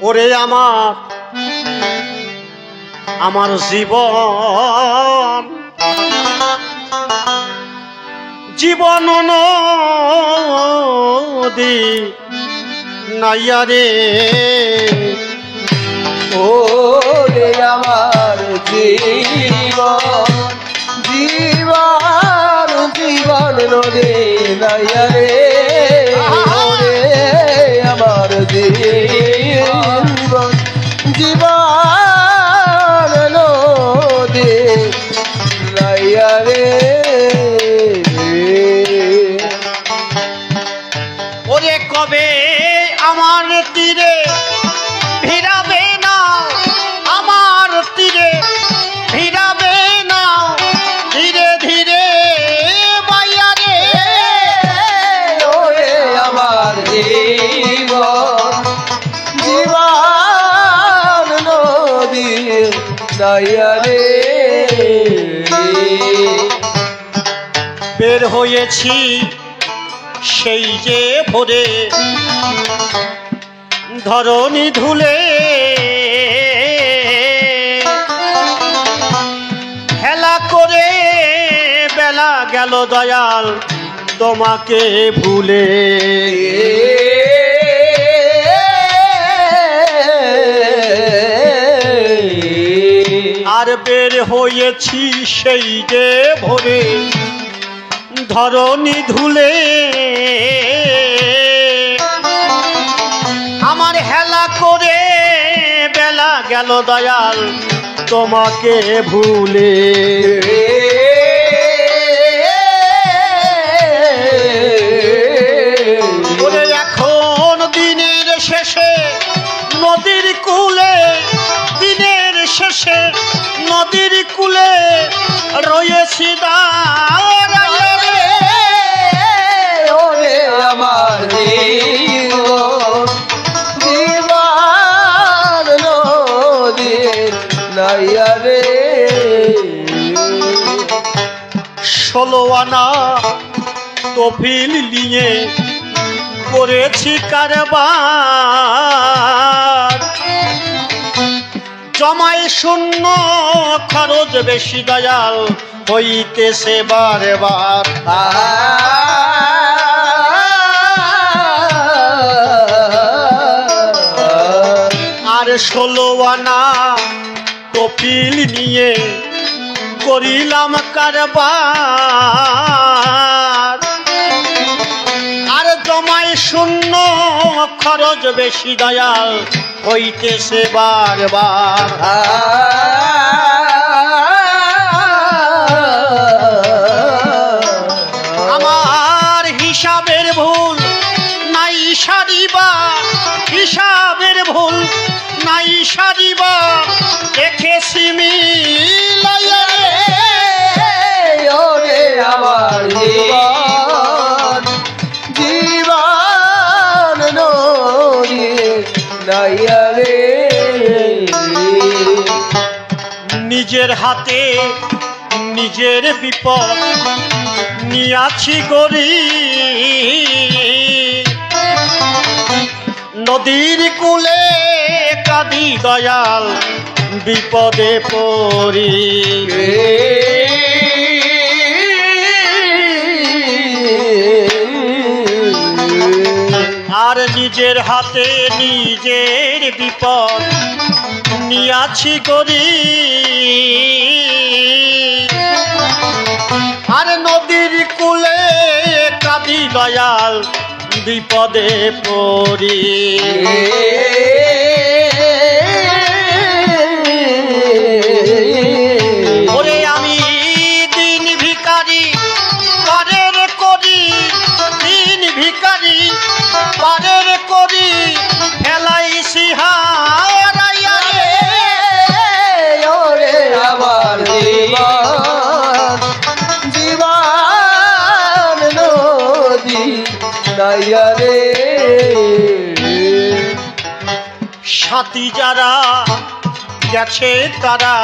ওরে আমার জীবন জীবন নদী নাইয়া রে ওরে আমার জীবন জীবন জীবন নদী নাইয়া রে ওরে আমার জীবন জীবন নদী নাইয়া রে ওরে কবে আমার তীরে ভিড়াবে না আমার তীরে ভিড়াবে না ধীরে ধীরে বাইয়া রে ওরে আমার জীবন জীবন নদী নাইয়া রে বের হয়েছি সেই যে ভোরে ধরণী ধুলে খেলা করে বেলা গেল দয়াল তোমাকে ভুলে আর বের হয়েছি সেই যে ভোরে ধরণী ধুলে আমার হেলা করে বেলা গেল দয়াল তোমাকে ভুলে ওরে এখন দিনের শেষে নদীর কূলে দিনের শেষে নদীর কূলে রয়েছি দাঁড়াইয়া রে ওরে আমার জীবন জীবন নদী নাইয়া রে 16 আনা তফিল নিয়ে করেছি কারবার জমায় শূন্য খরচ বেশি দয়াল হইতেছে বারবার আর 16 আনা কপিল নিয়ে করিলাম কারবার আর জমায় শূন্য খরচ বেশি দয়াল হইতেছে বারবার আমার হিসাবের ভুল নাই সারিবা হিসাবের ভুল নাই সারিবা দেখেছি মিলাইয়া রে ওরে আমার জীবন জীবন নদী নাইয়া রে নিজের হাতে নিজের বিপদ নিয়াছি গরি নদীর কূলে কাঁদি দয়াল বিপদে পড়ি আর নিজের হাতে নিজের বিপদ নিয়াছি গরি আর নদীর কূলে কাঁদি দয়াল বিপদে পড়ি ওরে আমি দিন ভিখারি পারের করি দিন ভিখারি পারের করি ফেলাইছি হারাইয়া রে ওরে আমার জীবন জীবন নদী নাইয়া রে সাথী যারা গেছে তারা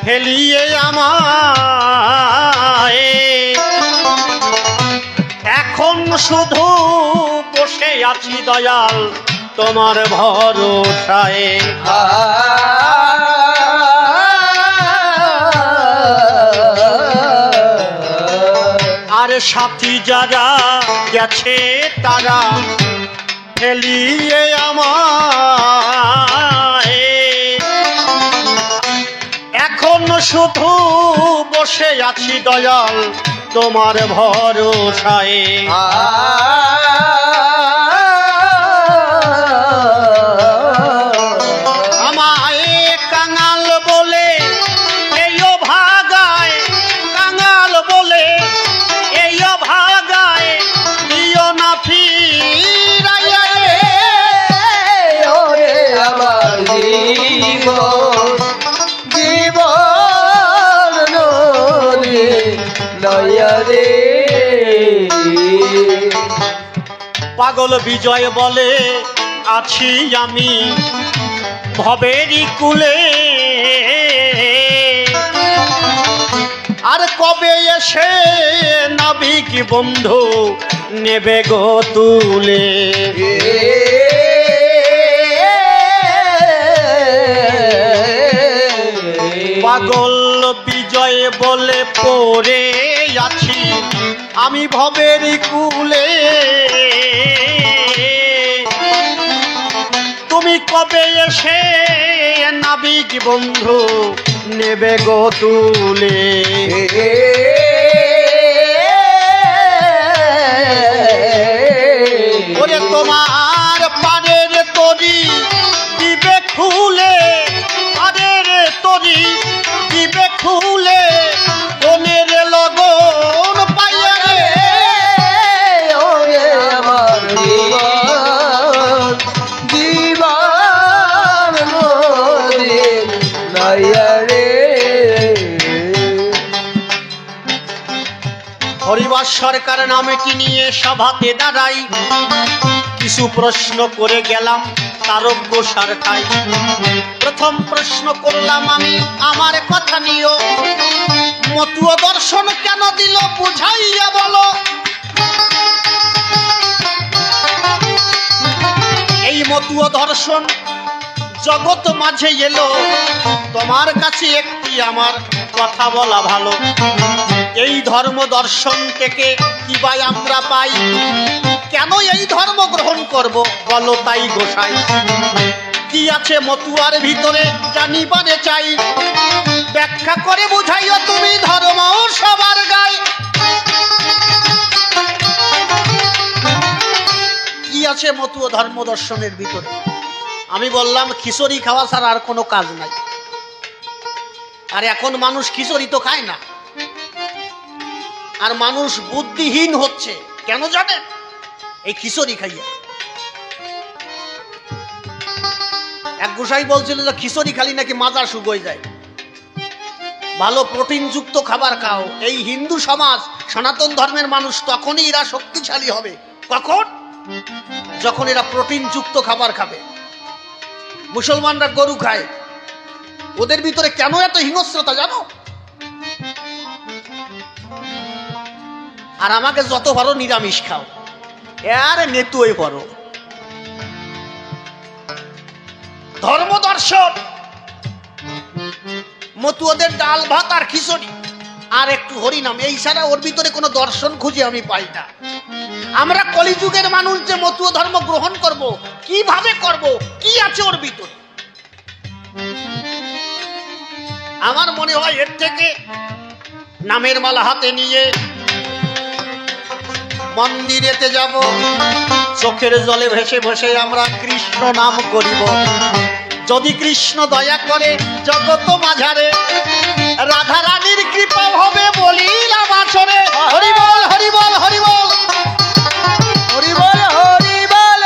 ফেলিয়ে আমায় এখন শুধু বসে আছি দয়াল তোমার ভরসায়। আর সাথী যারা গেছে তারা ফেলিয়ে আমায়, এখন শুধু বসে আছি দয়াল তোমার ভরসায়। আমায় কাঙাল বলে এইও ভাগায়, কাঙাল বলে এইও ভাগায়, দিও না ফিরাইয়া রে। ওরে আমার জীবন জীবন নদী নয়া রে। পাগল বিজয় বলে আছি আমি ভবেরই কুলে, আর কবে এসে নাবিক বন্ধু নেবে গো তুলে। পাগল বিজয় বলে পড়ে আছি আমি ভবের কুলে, তুমি কবে এসে নাবিক বন্ধু নেবে গো তুলে। ওরে তোমার পাড়ের তরি দিবে খুলে, পাড়ের তরি দিবে খুলে, বনের লগন পাইয়া রে। ওরে আমার জীবন জীবন নদী নয়া রে। হরিবাস সরকার নামটি নিয়ে সভাতে দাঁড়াই, কিছু প্রশ্ন করে গেলাম তারজ্ঞ সরকার। প্রথম প্রশ্ন করলাম আমি আমার কথা নিও, মতুয় দর্শন কেন দিল বুঝাইয়া বলো। এই মতুয় দর্শন জগৎ মাঝে এলো, তোমার কাছে একটি আমার কথা বলা ভালো। এই ধর্ম দর্শন থেকে কি ভাই আমরা পাই, কেন এই ধর্ম গ্রহণ করব বলো তাই গোসাই। কি আছে মতুয়ার ভিতরে জানিবারে চাই, ব্যাখ্যা করে বুঝাইও তুমি ধর্ম সবার গায়। কি আছে মতুয় ধর্ম দর্শনের ভিতরে? আমি বললাম খিচুড়ি খাওয়া ছাড়া আর কোনো কাজ নাই। আর এখন মানুষ খিচুড়ি তো খায় না, আর মানুষ বুদ্ধিহীন হচ্ছে কেন জানেন? এই খিচুড়ি খাইয়া। এক গোসাই বলছিল যে খিচুড়ি খালি নাকি মাজা শুকিয়ে যায়, ভালো প্রোটিন যুক্ত খাবার খাও। এই হিন্দু সমাজ সনাতন ধর্মের মানুষ তখনই এরা শক্তিশালী হবে, কখন? যখন এরা প্রোটিন যুক্ত খাবার খাবে। মুসলমানরা গরু খায়, ওদের ভিতরে কেন এত হিংস্রতা জানো? আর আমাকে যত পারো নিরামিষ খাও, আরে নেতু হয়ে পড়ো। ধর্ম দর্শন মতুয়াদের ডাল ভাত আর খিচুড়ি আর একটু হরিনাম, এই ছাড়া ওর ভিতরে কোনো দর্শন খুঁজে আমি পাই না। আমরা কলিযুগের মানুষ যে মতুয় ধর্ম গ্রহণ করব, কিভাবে করব, কি আছে ওর ভিতরে? আমার মনে হয় এর থেকে নামের মালা হাতে নিয়ে মন্দিরেতে যাব, চোখের জলে ভেসে ভেসে আমরা কৃষ্ণ নাম করিব। যদি কৃষ্ণ দয়া করে জগত মাঝারে, রাধা রানীর কৃপা হবে বলিলাম আচরে। হরি বল হরি বল হরি বল হরি বল হরি বল।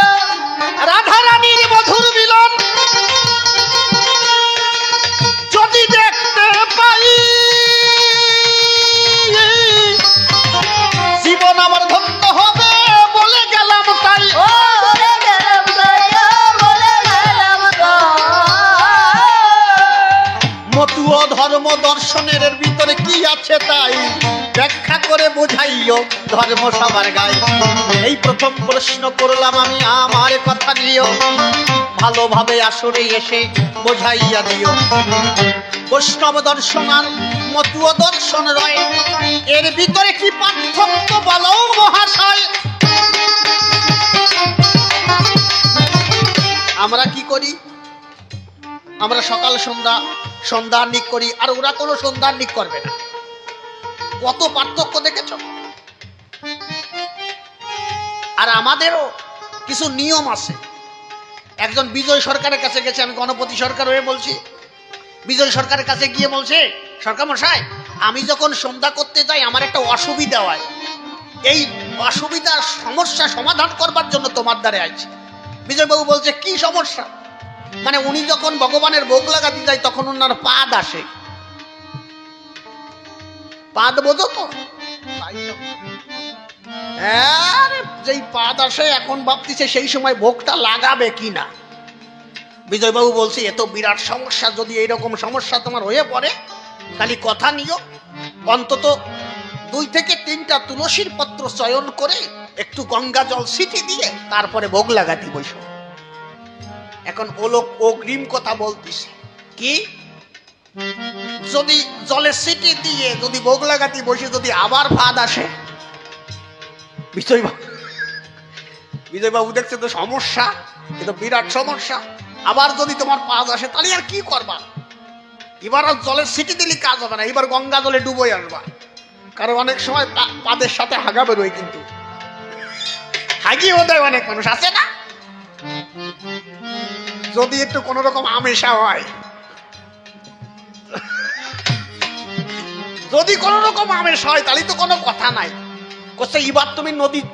রাধা রানীর মধুর মিলন যদি দেখতে পাই, জীবন আমার ধন্য হবে বলে গেলাম তাই। ও বলে গেলাম তাই, ও বলে গেলাম তাই। মতুয় ধর্ম দর্শনের ভিতরে কি আছে তাই ব্যাখ্যা করে বোঝাইও ধর্ম সবার গায়ে। এই প্রথম প্রশ্ন করলাম আমি আমার কথা নিও, ভালোভাবে আসরে এসে বোঝাইয়া দিও। বৈষ্ণব দর্শন আর মতুয় দর্শন রয়, এর ভিতরে কি পার্থক্য বলো মহাশয়? আমরা কি করি? আমরা সকাল সন্ধ্যা সন্ধ্যানিক করি, আর ওরা কোনো সন্ধ্যানিক করবে না। কত পার্থক্য দেখেছ? আর আমাদেরও কিছু নিয়ম আছে। একজন বিজয় সরকারের কাছে গেছে, আমি গণপতি সরকার হয়ে বলছি, বিজয় সরকারের কাছে গিয়ে বলছে, সরকার মশাই আমি যখন সন্ধ্যা করতে যাই আমার একটা অসুবিধা হয়, এই অসুবিধার সমস্যা সমাধান করবার জন্য তোমার দ্বারে আছে। বিজয়বাবু বলছে কি সমস্যা? মানে উনি যখন ভগবানের ভোগ লাগাতে যায় তখন ওনার পাদ আসে। পাদ বোঝো তো? যেই পাদ আসে এখন ভাবতেছে সেই সময় ভোগটা লাগাবে কিনা। বিজয়বাবু বলছে এত বিরাট সমস্যা, যদি এইরকম সমস্যা তোমার হয়ে পড়ে তাহলে কথা নিও, অন্তত 2 থেকে 3টা তুলসীর পত্র চয়ন করে একটু গঙ্গা জল ছিটি দিয়ে তারপরে ভোগ লাগাতে বসো। এখন ও লোক অগ্রিম কথা বলতেছে কি, যদি জলে ছিটি দিয়ে যদি ভোগ লাগাতে বসে যদি আবার ফাঁদ আসে। বিজয়বাবু দেখছে তো সমস্যা, এটা বিরাট সমস্যা, আবার যদি তোমার পাদ আসে তাহলে আর কি করবা? এবার আর জলের ছিটি দিলে কাজ হবে না, এবার গঙ্গা জলে ডুবোই আসবা। কারণ অনেক সময় পাদের সাথে হাগা বেরোয়, কিন্তু হাগিও দেয় অনেক মানুষ আছে না। যদি একটু কোন রকম আমেশা হয়, যদি কোন রকম আমেশ হয় তাহলে তো কোনো কথা নাই। কোথায় এবার তুমি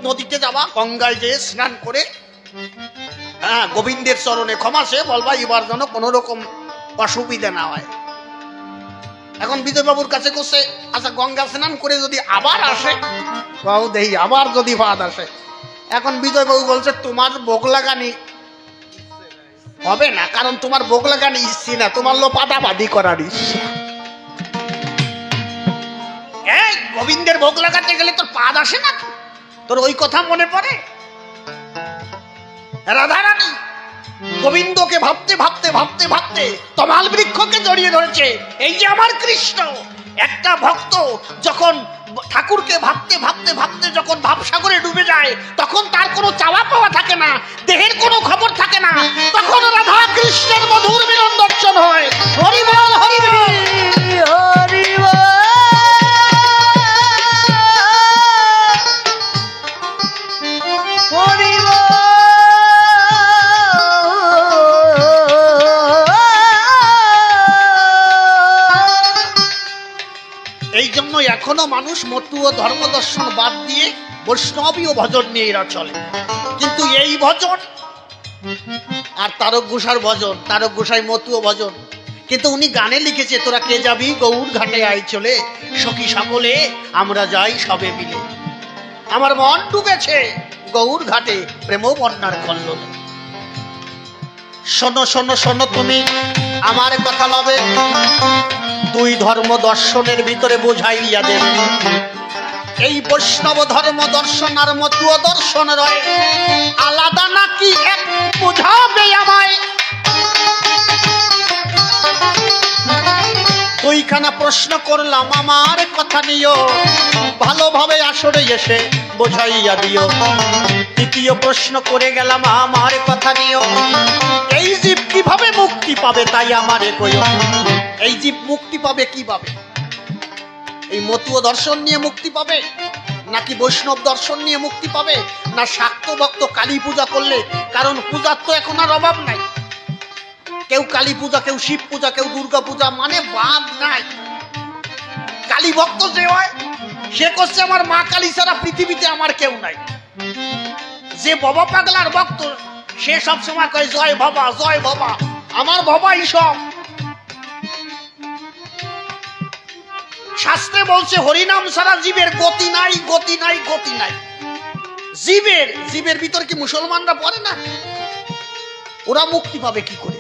নদীতে যাবা, গঙ্গায় যেয়ে স্নান করে হ্যাঁ গোবিন্দের চরণে ক্ষমা সে বলবা এবার যেন কোন রকম অসুবিধা না হয়। এখন বিজয়বাবুর কাছে করছে আচ্ছা গঙ্গা স্নান করে যদি আবার আসে, বাবু দেই আবার যদি ফাঁদ আসে। এখন বিজয়বাবু বলছে তোমার ভোগ লাগানি হবে না, কারণ তোমার ভোগ লাগানি ইচ্ছে না, তোমার লো পাদাপাদি করার ইচ্ছে। এই গোবিন্দের ভোগ লাগাতে গেলে তোর পাদ আসে না? তোর ওই কথা মনে পড়ে? রাধারানী গোবিন্দকে ভাবতে ভাবতে ভাবতে ভাবতে তমাল বৃক্ষকে জড়িয়ে ধরেছে। এই যে আমার কৃষ্ণ, একটা ভক্ত যখন ঠাকুরকে ভাবতে ভাবতে ভাবতে যখন ভাবসাগরে ডুবে যায় তখন তার কোনো চাওয়া পাওয়া থাকে না, দেহের কোনো খবর থাকে না, তখন রাধা কৃষ্ণের মধুর মিলন দর্শন হয়। হরি বল হরি বল হরি বল। হরি বল। এই জন্য এখনো মানুষ মতুয় ধর্ম দর্শন বাদ দিয়ে বৈষ্ণবীয় ভজন নিয়ে এরা চলে। কিন্তু এই ভজন আর তারক গোসার ভজন, তারক গোসাই মতুয় ভজন, কিন্তু উনি গানে লিখেছে তোরা কে যাবি গৌর ঘাটে আই চলে, সখী সকলে আমরা যাই সবে মিলে, আমার মন ডুবেছে গৌর ঘাটে প্রেম বন্যার কল্লোলে। শোনো শোনো শোনো তুমি আমার কথা লবে, 2 ধর্ম দর্শনের ভিতরে বোঝাইয়া দেব। এই বৈষ্ণব ধর্ম দর্শন আর মতুয় দর্শন রয় আলাদা নাকি এক বোঝাবে আমায়। 2খানা প্রশ্ন করলাম আমার কথা নিও, ভালোভাবে আসরে এসে বোঝাইয়া দিও। 3য় প্রশ্ন করে গেলাম আমার কথা নিও, এই জীব কিভাবে মুক্তি পাবে তাই আমারে কইও। এই জীব মুক্তি পাবে কিভাবে? এই মতুয় দর্শন নিয়ে মুক্তি পাবে, নাকি বৈষ্ণব দর্শন নিয়ে মুক্তি পাবে, না শাক্ত ভক্ত কালী পূজা করলে? কারণ পূজার তো এখন আর অভাব নাই, কেউ কালী পূজা, কেউ শিব পূজা, কেউ দুর্গা পূজা, মানে বাদ নাই। কালী ভক্ত যে হয় সে করছে আমার মা কালী ছাড়া পৃথিবীতে আমার কেউ নাই। যে বাবা পাগলার ভক্ত সে সব সময় কয় জয় বাবা জয় বাবা, আমার বাবাই সব। শাস্ত্রে বলছে হরিনাম ছাড়া জীবের গতি নাই, গতি নাই, গতি নাই। জীবের ভিতর কি মুসলমানরা পড়ে না? ওরা মুক্তি পাবে কি করে?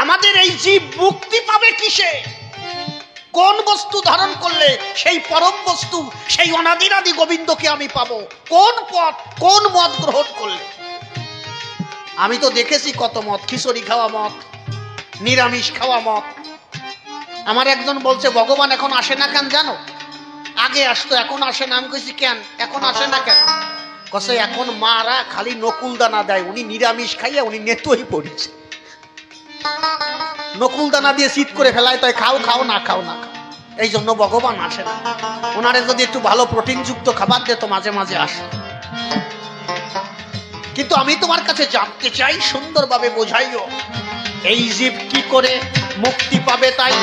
আমাদের এই জীব মুক্তি পাবে কিসে? কোন বস্তু ধারণ করলে সেই পরম বস্তু, সেই অনাদিরাদি গোবিন্দকে আমি পাবো? কোন পথ, কোন মত গ্রহণ করলে? আমি তো দেখেছি কত মত, খিচুড়ি খাওয়া মত, নিরামিষ খাওয়া মত। আমার একজন বলছে ভগবান এখন আসে না কেন জানো? আগে আসতো, এখন আসে না। আমি কইছি কেন এখন আসে না কেন? কসে এখন মারা খালি নকুল দানা দেয়, উনি নিরামিষ খাইয়া উনি নেতুই পড়েছে। নকুল দানা দিয়ে শীত করে ফেলায়, তাই খাও খাও না খাও না খাও, এই জন্য ভগবান আসে না। ওনারে যদি একটু ভালো প্রোটিন যুক্ত খাবার দিত মাঝে মাঝে আসে। কিন্তু আমি তোমার কাছে জানতে চাই, সুন্দরভাবে বোঝাইও, এই জীব কি করে মুক্তি পাবে তাই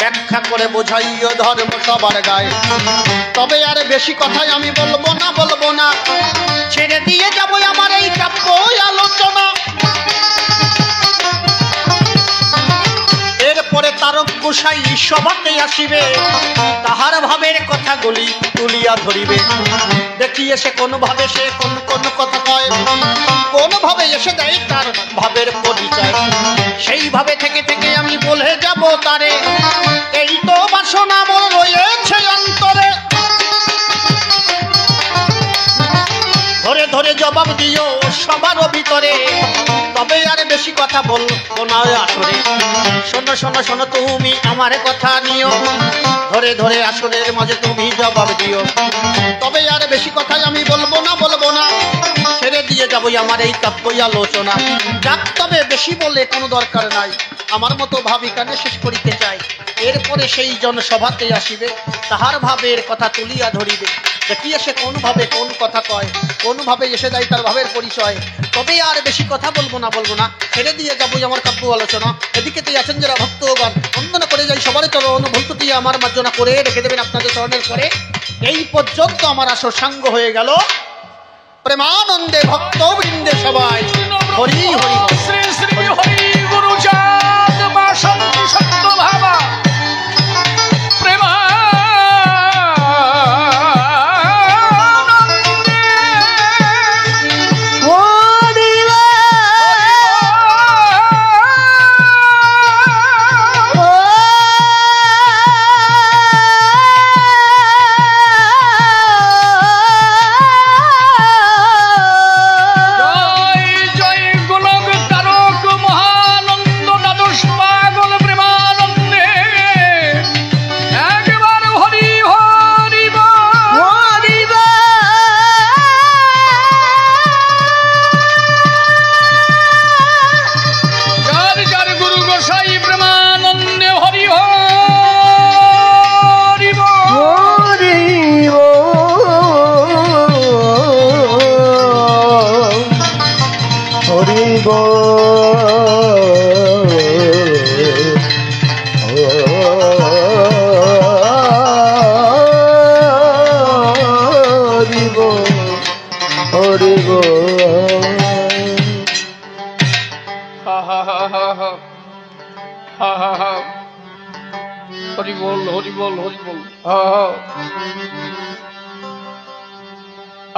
ব্যাখ্যা করে বোঝাইও ধর্ম সবার গায়ে। তবে আর বেশি কথাই আমি বলবো না, ছেড়ে দিয়ে যাবো আমার এই কাব্য আলোচনা। এরপরে তারক গোসাই সভাতে আসিবে, তাহার ভাবের কথাগুলি তুলিয়া ধরিবে। দেখি এসে কোন ভাবে সে কোন কোন কথা কয়, কোন ভাবে এসে দেয় তার ভাবের পরিচয়। সেই ভাবে থেকে থেকে আমি বলে যাব তারে, এই তো বাসনা মোর রয়েছে অন্তরে। ধরে ধরে জবাব দিও সবার ভিতরে, তবে আর বেশি কথা বলবো না আসরে। শোনো শোনো শোনো তুমি আমার কথা নিও, ধরে ধরে আসরের মাঝে তুমি জবাব দিও। তবে আর বেশি কথাই আমি বলবো না, ছেড়ে দিয়ে যাবো আমার এই কাব্য আলোচনা। যাক, তবে বেশি বলে কোনো দরকার নাই, আমার মতো ভাবি কানে শেষ করিতে চাই। এরপরে সেই জনসভাতে আসিবে, তাহার ভাবের কথা তুলিয়া ধরিবে। দেখি এসে কোন ভাবে কোন কথা কয়, কোন ভাবে এসে দেয় তার ভাবের পরিচয়। তবে আর বেশি কথা বলবো না, ছেড়ে দিয়ে যাবো আমার কাব্য আলোচনা। এদিকে তুই আছেন যারা ভক্তগণ, বন্দনা করে যাই সবার চরণ, ভুলত্রুটি আমার মার্জনা করে রেখে দেবেন আপনাদের চরণের পরে। এই পর্যন্ত আমার আসর সাঙ্গ হয়ে গেল। প্রেমানন্দে ভক্ত বৃন্দে সবাই হরি হরি শ্রী শ্রী হরি গুরু চাঁদ বাসন্তী সত্য ভাবা প্রেমা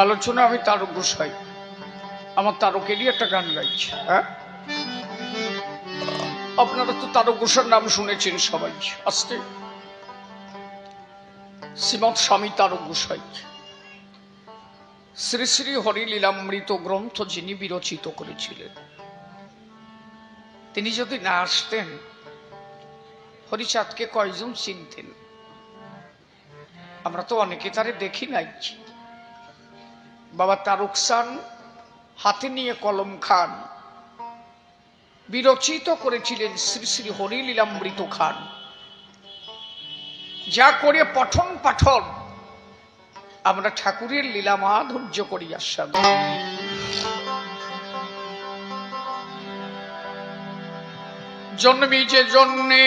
আলোচনা। আমি তারক গোসাই, আমার তারকেরই একটা গান গাইছি। হ্যাঁ, আপনারা তো তারক গোসার নাম শুনেছেন সবাই। আস্তে, শ্রীমৎ স্বামী তারক গোসাই শ্রী শ্রী হরি লীলামৃত গ্রন্থ যিনি বিরচিত করেছিলেন, তিনি যদি না আসতেন হরিচাঁদকে কয়জন চিনতেন? আমরা তো অনেকে তারে দেখি নাই। বাবা তারক চান হাতে নিয়ে কলম খান বিরচিত করেছিলেন শ্রী শ্রী হরি লীলামৃত খান, যা করে পঠন পাঠন আমরা ঠাকুরের লীলা মাধুর্য করি আস্বাদ। জন্মী যে জন্মে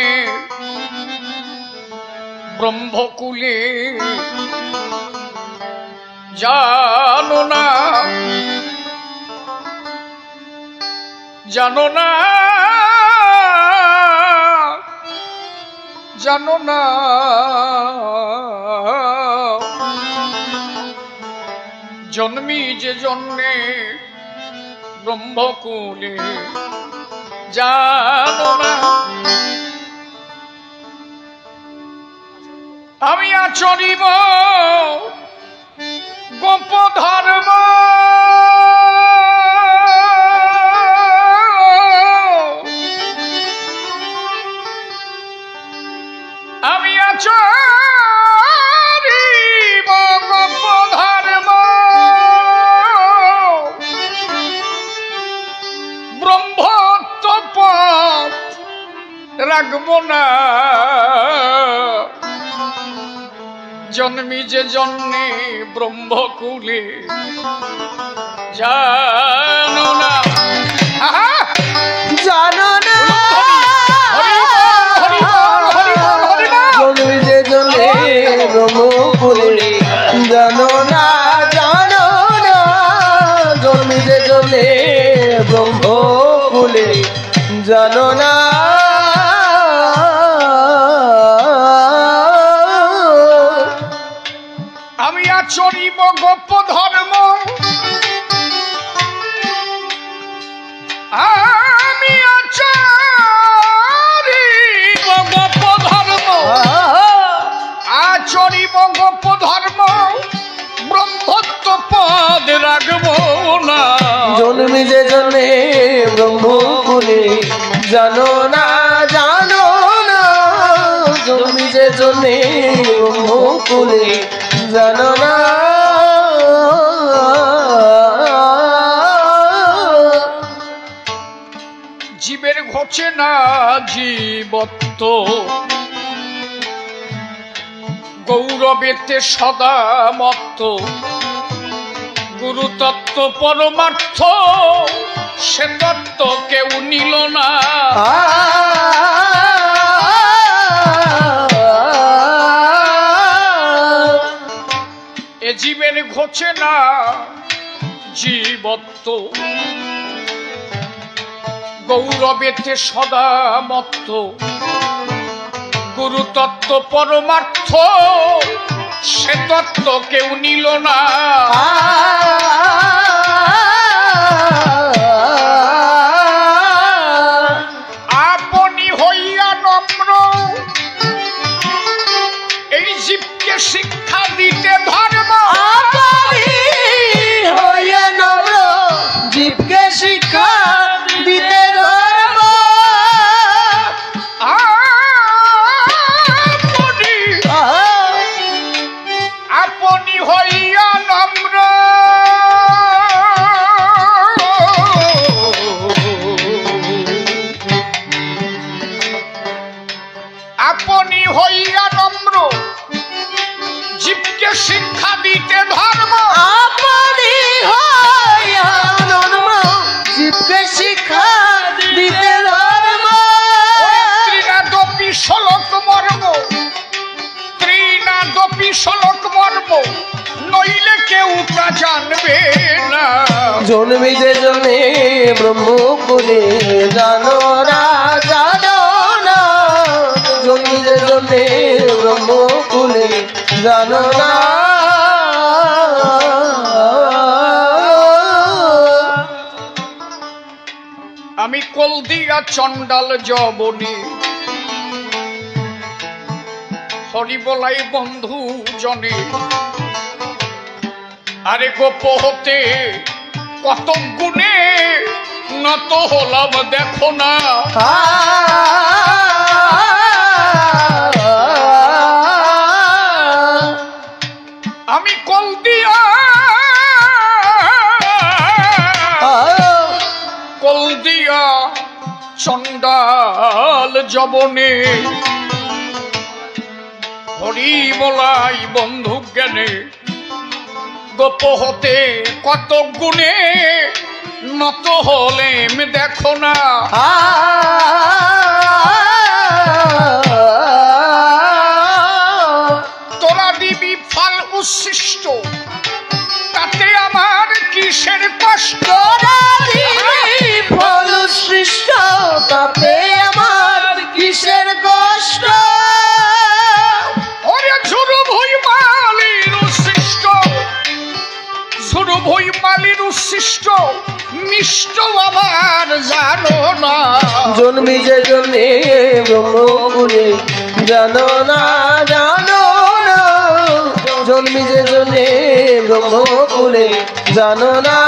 ব্রহ্মকুলে জানো না জানো না জানো না জন্মী যে জন্মে ব্রহ্মকুলে জানো না আমি আচরিব গোপ ধর্ম আমি আচরিব গোপ ধর্ম ব্রহ্মত্ব পথ রাখব না জন্মি যে জন্মে ব্রহ্মকুলে জানো না জানো না জন্মি যে জন্মে ব্রহ্মকুলে জানো না জন্মি যে জন্মে ব্রহ্মকুলে জানো না আমি আচরিব গোপ ধর্ম আমি আচরিব গোপ ধর্ম আচরিব গোপ ধর্ম ব্রহ্মত্ব পদ রাখব না জন্মি যে জন্মে ব্রহ্মকুলে জানো না জন্মি যে জন্মে ব্রহ্মকুলে জানো না জীবের ঘটে না জীবত্ব গৌরবেতে সদা মত্ত গুরুতত্ত্ব পরমার্থ সে তত্ত্ব কেউ নিল না এ জীবের ঘটে না জীবত্ব গৌরবেতে সদা মত্ত গুরুতত্ত্ব পরমার্থ সে তত্ত্ব কেউ নিল না আপনি হইয়া নম্র এই জীবকে শিক্ষা দিতে ধর্ম হইয়া নম্র জীবকে শিক্ষা দিতে ধর্ম আপনি হইয়া নম্র আপনি হইয়া নম্র জীবকে শিক্ষা দিতে ধর্ম আপনি হইয়া নম্র জীবকে শিক্ষা দিতে ধর্ম ত্রিনাদপি শ্লোক মর্ম ত্রিনাদপি শ্লোক মর্ম নইলে কেউ তা জানবে না জন্মি যে জন্মে ব্রহ্মকুলে জানো না জন্মি যে জন্মে ব্রহ্মকুলে জানো না আমি কলদিয়া চণ্ডাল জবনী হরি বলাই বন্ধু জনে আরে গোপ হতে কত গুণে নত হলাম দেখো না আমি কলদিয়া চণ্ডাল জবনে হরি বলাই বন্ধু জ্ঞানে গোপ হতে কত গুণে নত হলে দেখো না তোরা দিবি ফল উচ্ছিষ্ট তাতে আমার কিসের কষ্ট ফল সৃষ্ট তাতে আমার কিসের কষ্ট ওরে ঝুরু ভুই মালির উচ্ছিষ্ট ঝুরু ভুই মালির উচ্ছিষ্ট মিষ্ট আমার জানো না জন্মি যে জন্মে ব্রহ্মকুলে জানো না জন্মি যে জন্যে ব্রহ্মকুলে জানো না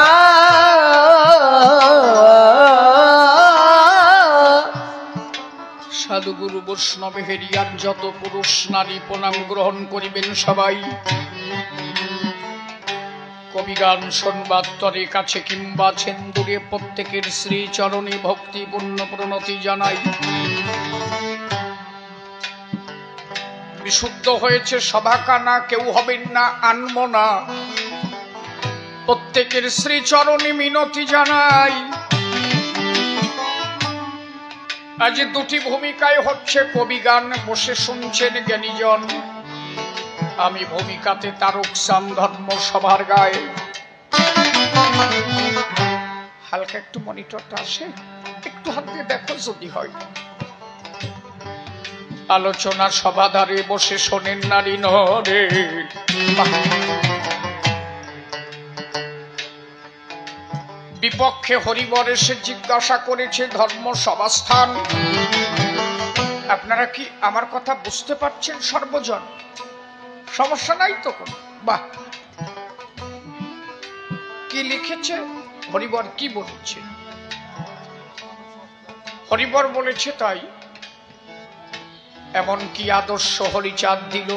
সাধুগুরু বৈষ্ণব হেরিয়ার যত পুরুষ নারী প্রণাম গ্রহণ করিবেন সবাই। কবিগান শোনবার তরে কাছে কিংবা ছেন্দুরে প্রত্যেকের শ্রী চরণে ভক্তিপূর্ণ প্রণতি জানাই। বিশুদ্ধ হয়েছে সভাখানা, কেউ হবেন না আনব না, প্রত্যেকের শ্রী চরণে মিনতি জানাই। আজ দুটি ভূমিকায় হচ্ছে কবিগান, বসে শুনছেন জ্ঞানীজন। আমি ভূমিকাতে তারক সাম ধর্ম সভার গায়ে। হালকা একটু মনিটরটা আসে, একটু হাত দিয়ে দেখো যদি হয়। আলোচনা সভাধারে বসে শোনেন নারী নরে। বিপক্ষে হরিবর এসে জিজ্ঞাসা করেছে ধর্ম সভাস্থান। আপনারা কি আমার কথা বুঝতে পারছেন সর্বজন? সমস্যা নাই তো কোন? বাহ, কি লিখেছে হরিবর, কি বলেছে? হরিবর বলেছে তাই। এমন কি আদর্শ হরিচাঁদ দিল,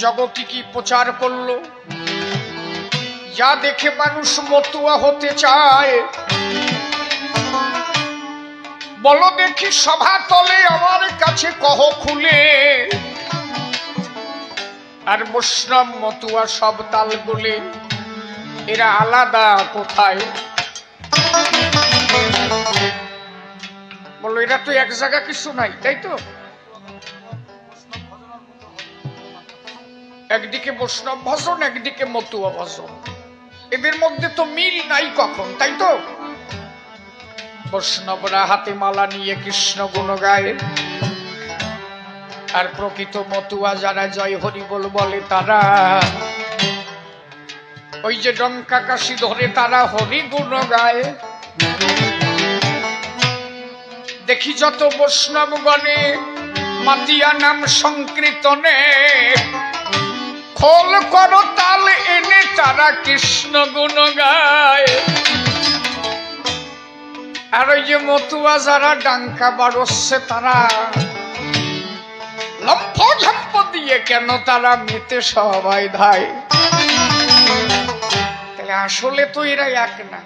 জগতি কি প্রচার করলো, যা দেখে মানুষ মতুয়া হতে চায়। বলো দেখি সভা তলে আমার কাছে কহ খুলে, আর বৈষ্ণব মতুয়া সব তাল বলে, এরা আলাদা কোথায়? বলো এরা তো এক জায়গা কিছু নাই, তাই তো? একদিকে বৈষ্ণব ভজন, একদিকে মতুয়া ভজন, এদের মধ্যে তো মিল নাই কখন, তাই তো? বৈষ্ণবরা হাতে মালা নিয়ে কৃষ্ণ গুণ গায়, আর প্রকৃত মতুয়া যারা জয় হরি বল বলে তারা ওই যে ডঙ্কা কাশি ধরে তারা হরি গুণ গায়। দেখি যত বৈষ্ণবগণে মাতিয়া নাম সংকীর্তনে, খোল করো তাল এনে তারা কৃষ্ণ গুণ গায়। আর ওই যে মতুয়া যারা ডাঙ্কা বাড়ছে তারা লম্ফ ঝম্প দিয়ে কেন তারা মেতে সবাই ধায়। তাহলে আসলে তো এরা এক না।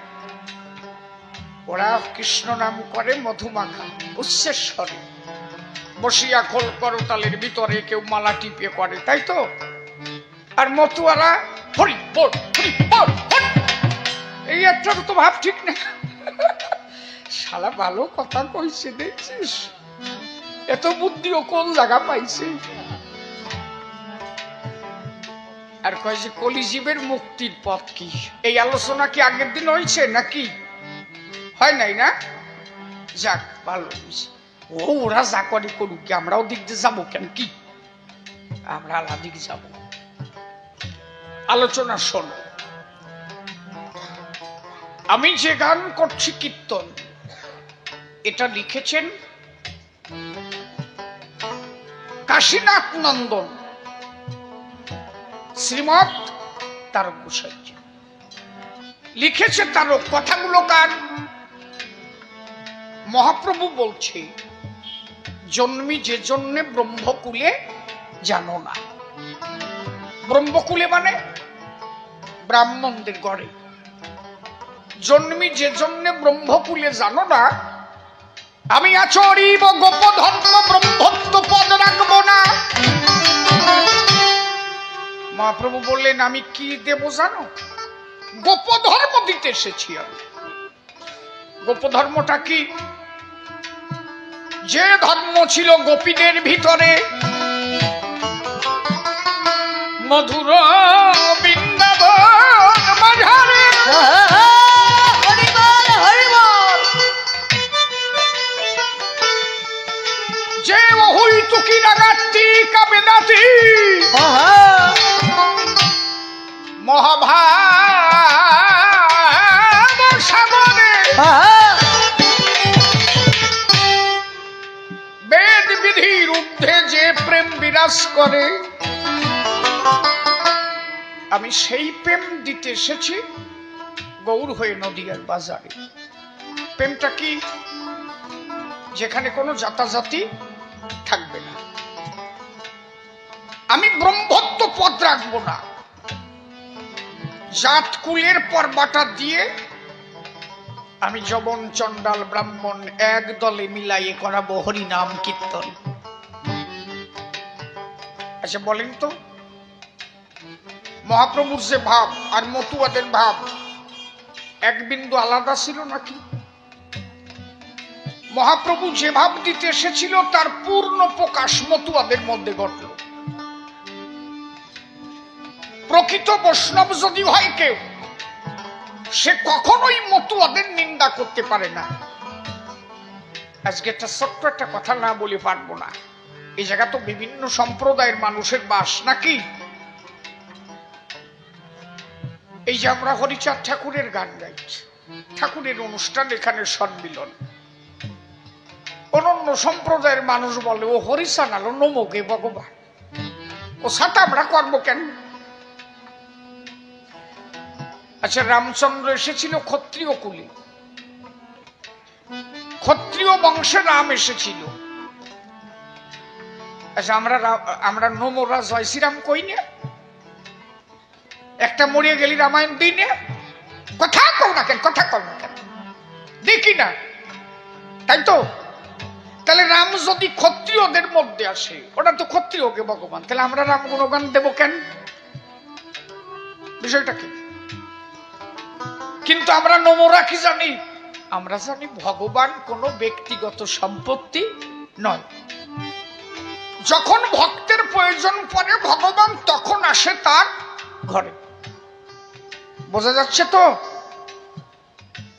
ওরা কৃষ্ণ নাম করে মধুমাখা উচ্চেশ্বরে বসিয়া খোল করো তালের ভিতরে কেউ মালা টিপে করে, তাই তো? আর মতুয়ারা হরি বল হরি বল, এই একটা তো ভাব ঠিক না। শালা ভালো কথা কইছে, দেখছিস এত বুদ্ধিও কোন জায়গা পাইছে। আর কয় যে কলিজীবের মুক্তির পথ কি, এই আলোচনা কি আগের দিন হয়েছে নাকি? হয় নাই না? যাক ভালো হয়েছে। ওরা যা করে করুক, কি আমরাও দিক দিয়ে যাবো কেন? কি আমরা আলাদা দিকে যাব? আলোচনা শোনো। আমি যে গান করছি কীর্তন, এটা লিখেছেন কাশীনাথ নন্দন শ্রীমৎ তারক গোসাই লিখেছে। তার কথাগুলো কার? মহাপ্রভু বলছে জন্মি যে জন্যে ব্রহ্মকুলে জানো না। ব্রহ্মকুলে মানে ব্রাহ্মণদের ঘরে। জন্মি যে জন্যে ব্রহ্মকুলে জানো না, আমি আচরিব গোপধর্ম ব্রহ্মত্ব পদ রাখবো না। মহাপ্রভু বললেন আমি কি দেব জানো? গোপধর্ম দিতে এসেছি আমি। গোপধর্মটা কি? যে ধর্ম ছিল গোপীদের ভিতরে, মধুর বৃন্দাবন মাঝারে, যে ওহুই তুকি লাগাতি কাবেদাতি মহাভাব সাগরে, বেদ বিধির ঊর্ধ্বে যে প্রেম বিরাজ করে। আমি সেই প্রেম দিতে এসেছি গৌর হয়ে নদিয়ার বাজারে। প্রেমটা কি? যেখানে কোনো জাতাজাতি থাকবে না। আমি ব্রহ্মত্ব পদ রাখবো না। জাত কুলের পর্বাটা দিয়ে আমি যবন চণ্ডাল ব্রাহ্মণ এক দলে মিলাইয়ে করাবো হরিনাম কীর্তন। আচ্ছা বলেন তো, মহাপ্রভুর যে ভাব আর মতুয়াদের ভাব এক বিন্দু আলাদা ছিল নাকি? মহাপ্রভু যে ভাব দিতে এসেছিল তার পূর্ণ প্রকাশ মতুয়াদের মধ্যে ঘটল। প্রকৃত বৈষ্ণব যদি হয় কেউ, সে কখনোই মতুয়াদের নিন্দা করতে পারে না। আজকে একটা ছোট্ট একটা কথা না বলে পারবো না। এই জায়গা তো বিভিন্ন সম্প্রদায়ের মানুষের বাস নাকি? এই যে আমরা হরিচাঁদ ঠাকুরের গান গাইছি, ঠাকুরের অনুষ্ঠান, এখানে সম্মিলন, অনন্য সম্প্রদায়ের মানুষ বলে ও হরিচাঁদ আলো নমকে ভগবান, ও সাথে আমরা করবো কেন? আচ্ছা, রামচন্দ্র এসেছিল ক্ষত্রিয় কুলে, ক্ষত্রিয় বংশে রাম এসেছিল। আচ্ছা, আমরা নমরা জয় শ্রীরাম কই না? একটা মরিয়ে গেলি রামায়ণ দিই না? কথা কও না কেন? কথা কও না কেন? দেখি না, তাই তো? তাহলে রাম যদি ক্ষত্রিয়দের মধ্যে আসে, ওটা তো ক্ষত্রিয়কে ভগবান, তাহলে আমরা রাম গুণগান দেব কেন? বিষয়টা কি? কিন্তু আমরা নমরা কি জানি? আমরা জানি ভগবান কোনো ব্যক্তিগত সম্পত্তি নয়। যখন ভক্তের প্রয়োজন পড়ে ভগবান তখন আসে তার ঘরে। বোঝা যাচ্ছে তো?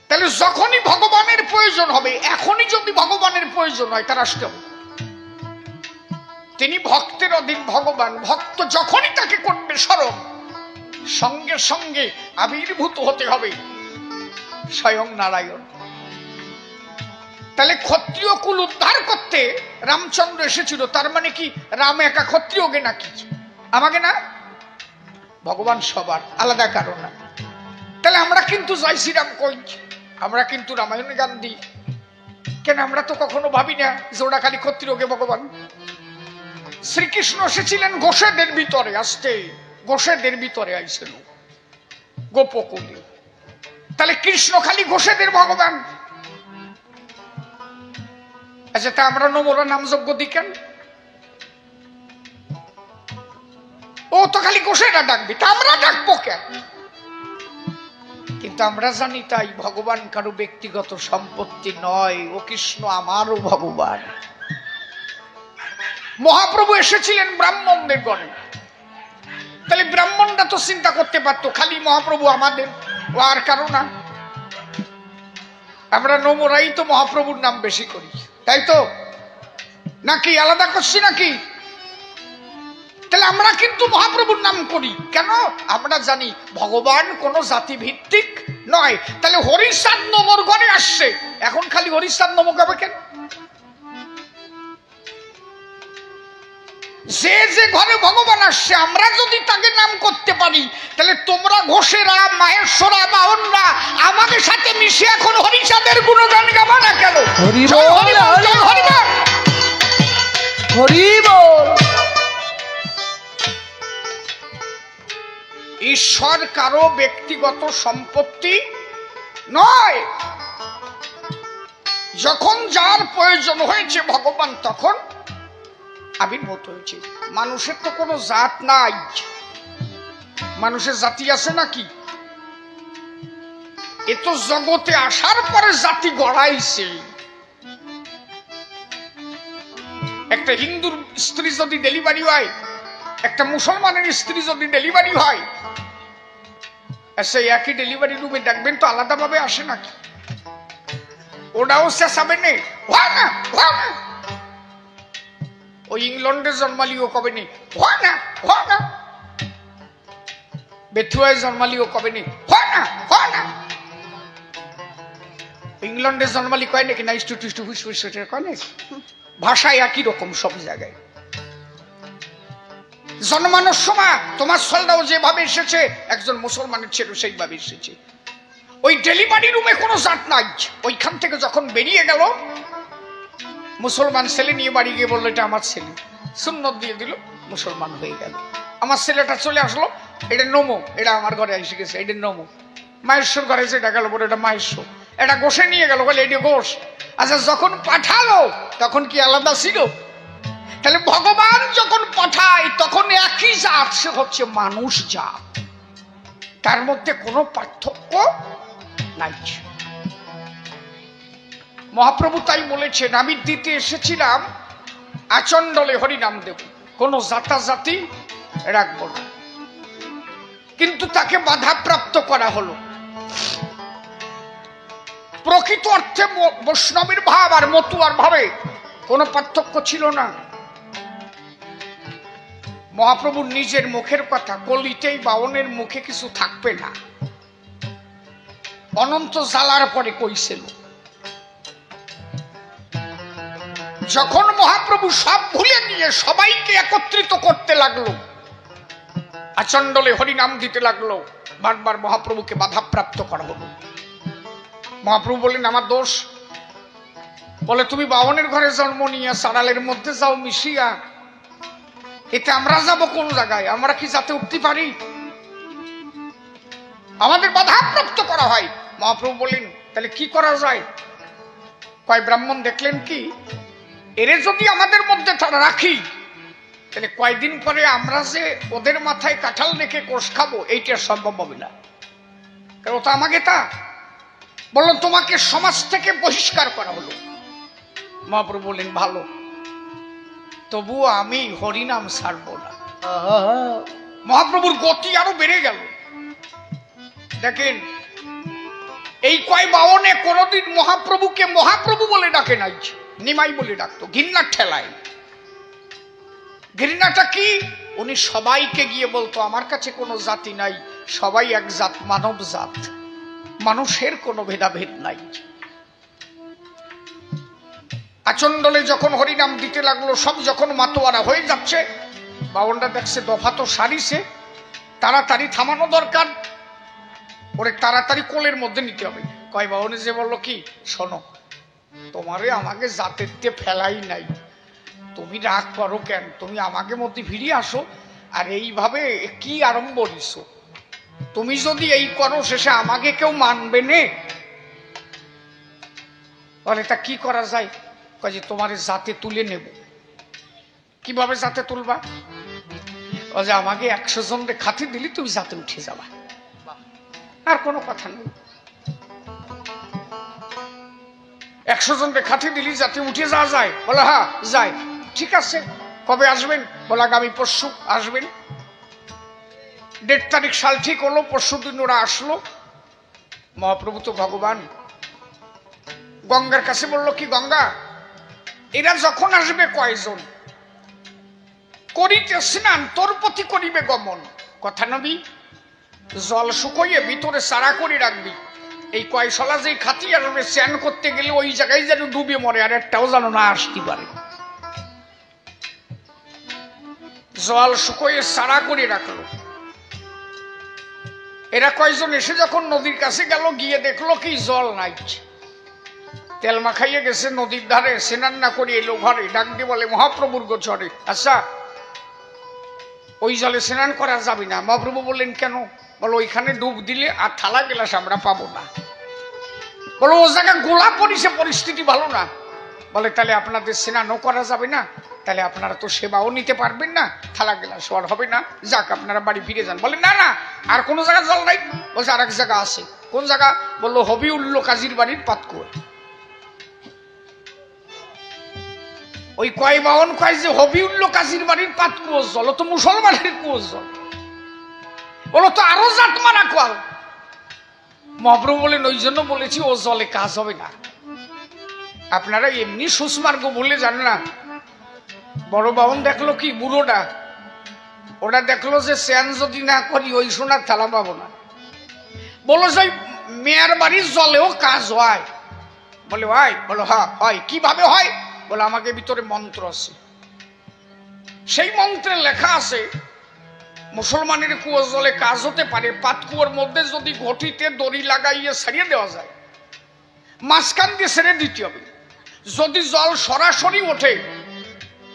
তাহলে যখনই ভগবানের প্রয়োজন হবে, এখনই যদি ভগবানের প্রয়োজন হয়, তার আসতে হবে। তিনি ভক্তের অধীন ভগবান। ভক্ত যখনই তাকে করবে স্মরণ, সঙ্গে সঙ্গে আবির্ভূত হতে হবে স্বয়ং নারায়ণ। তাহলে ক্ষত্রিয় কুল উদ্ধার করতে রামচন্দ্র এসেছিল। তার মানে কি রাম একা ক্ষত্রিয়কে নাকি? আমাকে না, ভগবান সবার, আলাদা কারণ না। তাহলে আমরা কিন্তু জয় শ্রীরাম কই, আমরা কিন্তু রামায়ণ গান দিই কেন? আমরা তো কখনো ভাবি না যে ওরা খালি ক্ষত্রিয়কে ভগবান। শ্রীকৃষ্ণ এসেছিলেন গোসেদের ভিতরে, আসতে গোসেদের ভিতরে আইছিল গোপকুলে। তাহলে কৃষ্ণ খালি গোসেদের ভগবান? আচ্ছা, তা আমরা নমরা নামযজ্ঞ দিই কেন? ও তো খালি গোসেরা ডাকবি, তা আমরা ডাকবো কেন? কিন্তু আমরা জানি তাই ভগবান কারো ব্যক্তিগত সম্পত্তি নয়। ও কৃষ্ণ আমারও ভগবান। মহাপ্রভু এসেছিলেন ব্রাহ্মণদের গণে, তাহলে ব্রাহ্মণরা তো চিন্তা করতে পারতো খালি মহাপ্রভু আমাদের, ও আর কারো না। আমরা নমরাই তো মহাপ্রভুর নাম বেশি করি, তাই তো? নাকি আলাদা করছি নাকি? তাহলে আমরা কিন্তু মহাপ্রভুর নাম করি কেন? আমরা জানি ভগবান কোন জাতি ভিত্তিক নয়। তাহলে হরিচাঁদ নমর ঘরে আসছে, এখন খালি হরিচাঁদ নম গাবে কেন? যে যে ঘরে ভগবান আসছে আমরা যদি তাকে নাম করতে পারি, তাহলে তোমরা ঘোষেরা, মাহেশ্বরা, বাহনরা আমাদের সাথে মিশে এখন হরিচাঁদের গুণগান গাবা না কেন? হরি বল, হরি বল, হরি বল। ঈশ্বর কারো ব্যক্তিগত সম্পত্তি নয়। যখন যার প্রয়োজন হয়েছে ভগবান তখন আবির্ভূত হয়েছে। মানুষের তো কোনো জাত নাই। মানুষের জাতি আছে নাকি? এ তো জগতে আসার পরে জাতি গড়াইছে। একটা হিন্দুর স্ত্রী যদি ডেলিভারি হয়, একটা মুসলমানের স্ত্রী যদি ডেলিভারি হয়, সেই একই ডেলিভারি রুমে দেখবেন তো আলাদাভাবে আসে নাকি? ওটাও চেঁচাবে নেই, হয় না, হয় না। ওই ইংল্যান্ডে জন্মালিও কবে নেই, হয় না, হয় না। বেথুয়ায় জন্মালিও কবে নেই, হয় না, হয় না। ইংল্যান্ডে জন্মালি কয় নাকি না, ইস্টু টিস্টু হুস হুস কয় না। ভাষা একই রকম সব জায়গায়। জন্মানোর সময় তোমার সলদাও যেভাবে এসেছে, একজন মুসলমানের ছেলে সেইভাবে এসেছে। ওই ডেলিভারি রুমে কোনো জাত নাই। ওইখান থেকে যখন বেরিয়ে গেল, মুসলমান ছেলে নিয়ে বাড়ি গিয়ে বললো এটা আমার ছেলে, সুন্নত দিয়ে দিল, মুসলমান হয়ে গেল। আমার ছেলেটা চলে আসলো, এটা নমো, এটা আমার ঘরে এসে গেছে, এটা নমো। মায়েশ্বর ঘরে যেটা গেল বলে এটা মায়েশ্বর, এটা গোষে নিয়ে গেল বলে এটা গোষ। আচ্ছা, যখন পাঠালো তখন কি আলাদা ছিল? তাহলে ভগবান যখন পাঠায় তখন একই জাত, সে হচ্ছে মানুষ জাত, তার মধ্যে কোনো পার্থক্য নাই। মহাপ্রভু তাই বলেছেন, আমি দিতে এসেছিলাম আচণ্ডলে হরিনাম দেব, কোন জাতাজাতি রাখবো না। কিন্তু তাকে বাধাপ্রাপ্ত করা হলো। প্রকৃত অর্থে বৈষ্ণবের ভাব আর মতুয়ার ভাবে কোনো পার্থক্য ছিল না। মহাপ্রভুর নিজের মুখের কথা, কলিতেই বাউনের মুখে কিছু থাকবে না, অনন্ত জ্বালার পরে কইছিল। যখন মহাপ্রভু সব ভুলে গিয়ে সবাইকে একত্রিত করতে লাগলো, আচণ্ডলে হরিনাম দিতে লাগলো, বারবার মহাপ্রভুকে বাধাপ্রাপ্ত করা হলো। মহাপ্রভু বললেন আমার দোষ। বলে তুমি বাউনের ঘরে জন্ম নিয়ে সারালের মধ্যে যাও মিশিয়া, এতে আমরা যাব কোন জায়গায়? আমরা কি যাতে উঠতে পারি? আমাদের বাধাপ্রাপ্ত করা হয়। মহাপ্রভু বললেন তাহলে কি করা যায়? কয় ব্রাহ্মণ দেখলেন কি, এরে যদি আমাদের মধ্যে রাখি তাহলে কয়দিন পরে আমরা যে ওদের মাথায় কাঁঠাল রেখে কোষ খাবো, এইটা সম্ভব হবে না, কারণ ওটা আমাকে তা বললো তোমাকে সমাজ থেকে বহিষ্কার করা হলো। মহাপ্রভু বললেন ভালো, তবুও আমি হরিনাম ছাড়ব না। মহাপ্রভুর গতি আরো বেড়ে গেল। দেখেন, এই কয় বাউনে কোনদিন মহাপ্রভুকে মহাপ্রভু বলে ডাকে নাই, নিমাই বলে ডাকতো, ঘৃণার ঠেলায়। ঘৃণাটা কি? উনি সবাইকে গিয়ে বলতো আমার কাছে কোনো জাতি নাই, সবাই এক জাত, মানব জাত, মানুষের কোনো ভেদাভেদ নাই। আচণ্ডলে যখন হরিনাম দিতে লাগলো, সব যখন মাতোয়ারা হয়ে যাচ্ছে, বাউনটা দেখছে দফা তো সারিছে, তাড়াতাড়ি থামানো দরকার, ওরে তাড়াতাড়ি কোলের মধ্যে নিতে হবে। কয় বাউনে যে বললো কি, শোনো, তোমারে আমাকে জাতের দিয়ে ফেলাই নাই, তুমি রাগ করো কেন? তুমি আমাকে মধ্যে ফিরিয়ে আসো, আর এইভাবে কি আরম্ভ করিছো? তুমি যদি এই করো, শেষে আমাকে কেউ মানবে নে। বলে তা কি করা যায়? কয় যে তোমার জাতে তুলে নেব। কিভাবে জাতে তুলবা? ও যে আমাকে 100 জনকে খাতি দিলি তুমি জাতে উঠে যাবা, আর কোনো কথা নেই। 100 জনকে খাতি দিলি যাতে উঠে যাওয়া যায়? বলে হ্যাঁ যায়। ঠিক আছে, কবে আসবেন? বলে আগামী পরশু আসবেন। 1.5 তারিখ সাল ঠিক হলো, পরশু দিন ওরা আসলো। মহাপ্রভু তো ভগবান, গঙ্গার কাছে বললো কি, গঙ্গা এরা যখন আসবে কয়জন, করিতে স্নান তোর প্রতি করিবে গমন। কথা নবী, জল শুকোইয়ে ভিতরে সারা করে রাখবি, এই কয়শলা যে খাতি আসবে স্নান করতে গেলে ওই জায়গায় যেন ডুবে মরে, আর একটাও যেন না আসতে পারে। জল শুকোইয়ে সারা করে রাখলো। এরা কয়জন এসে যখন নদীর কাছে গেল, গিয়ে দেখলো কি জল নাই, তেল মাখাইয়ে গেছে নদীর ধারে, স্নান না করে এলো ঘরে, ডাক দিয়ে বলে মহাপ্রভুর গোচরে, আচ্ছা ওই জলে স্নান করা যাবে না। মহাপ্রভু বললেন কেন? বলো ওইখানে ডুব দিলে আর থালা গেলাস আমরা পাবো না। বলো ও জায়গায় গোলা পড়িছে, পরিস্থিতি ভালো না। বলে তাহলে আপনাদের স্নানও করা যাবে না, তাহলে আপনারা তো সেবাও নিতে পারবেন না, থালা গেলাস আর হবে না, যাক আপনারা বাড়ি ফিরে যান। বলে না না, আর কোনো জায়গায় জল নাই। বলছে আর এক জায়গা আছে। কোন জায়গা? বললো হবিউল্লাহ কাজীর বাড়ির পাতকুয়া। ওই কয় বাউন কয় যে হবিউল্লাহ কাজীর বাড়ির পাতকুয়োর জল তো মুসলমানের কুয়োর জল। বলো তো আরো জাত মারা কল। মহাপ্রভু বলেন ওই জন্য বলেছি ও জলে কাজ হবে না। আপনারা এমনি সুস্মার্গ বলে জান না। বড় বাউন দেখলো কি, বুড়োটা ওটা দেখলো যে স্যান যদি না করি ওই সোনার থালা পাবো না। বলো যে মেয়ের বাড়ির জলেও কাজ হয়। বলে হয়? বলো হ্যাঁ হয়। কিভাবে হয়? বলে আমাকে ভিতরে মন্ত্র আছে, সেই মন্ত্রে লেখা আছে মুসলমানের কুয়ো জলে কাজ হতে পারে, পাতকুয়োর মধ্যে যদি ঘটিতে দড়ি লাগাইয়ে ছাড়িয়ে দেওয়া যায়, মাঝখান দিয়ে ছেড়ে দিতে হবে। যদি জল সরাসরি ওঠে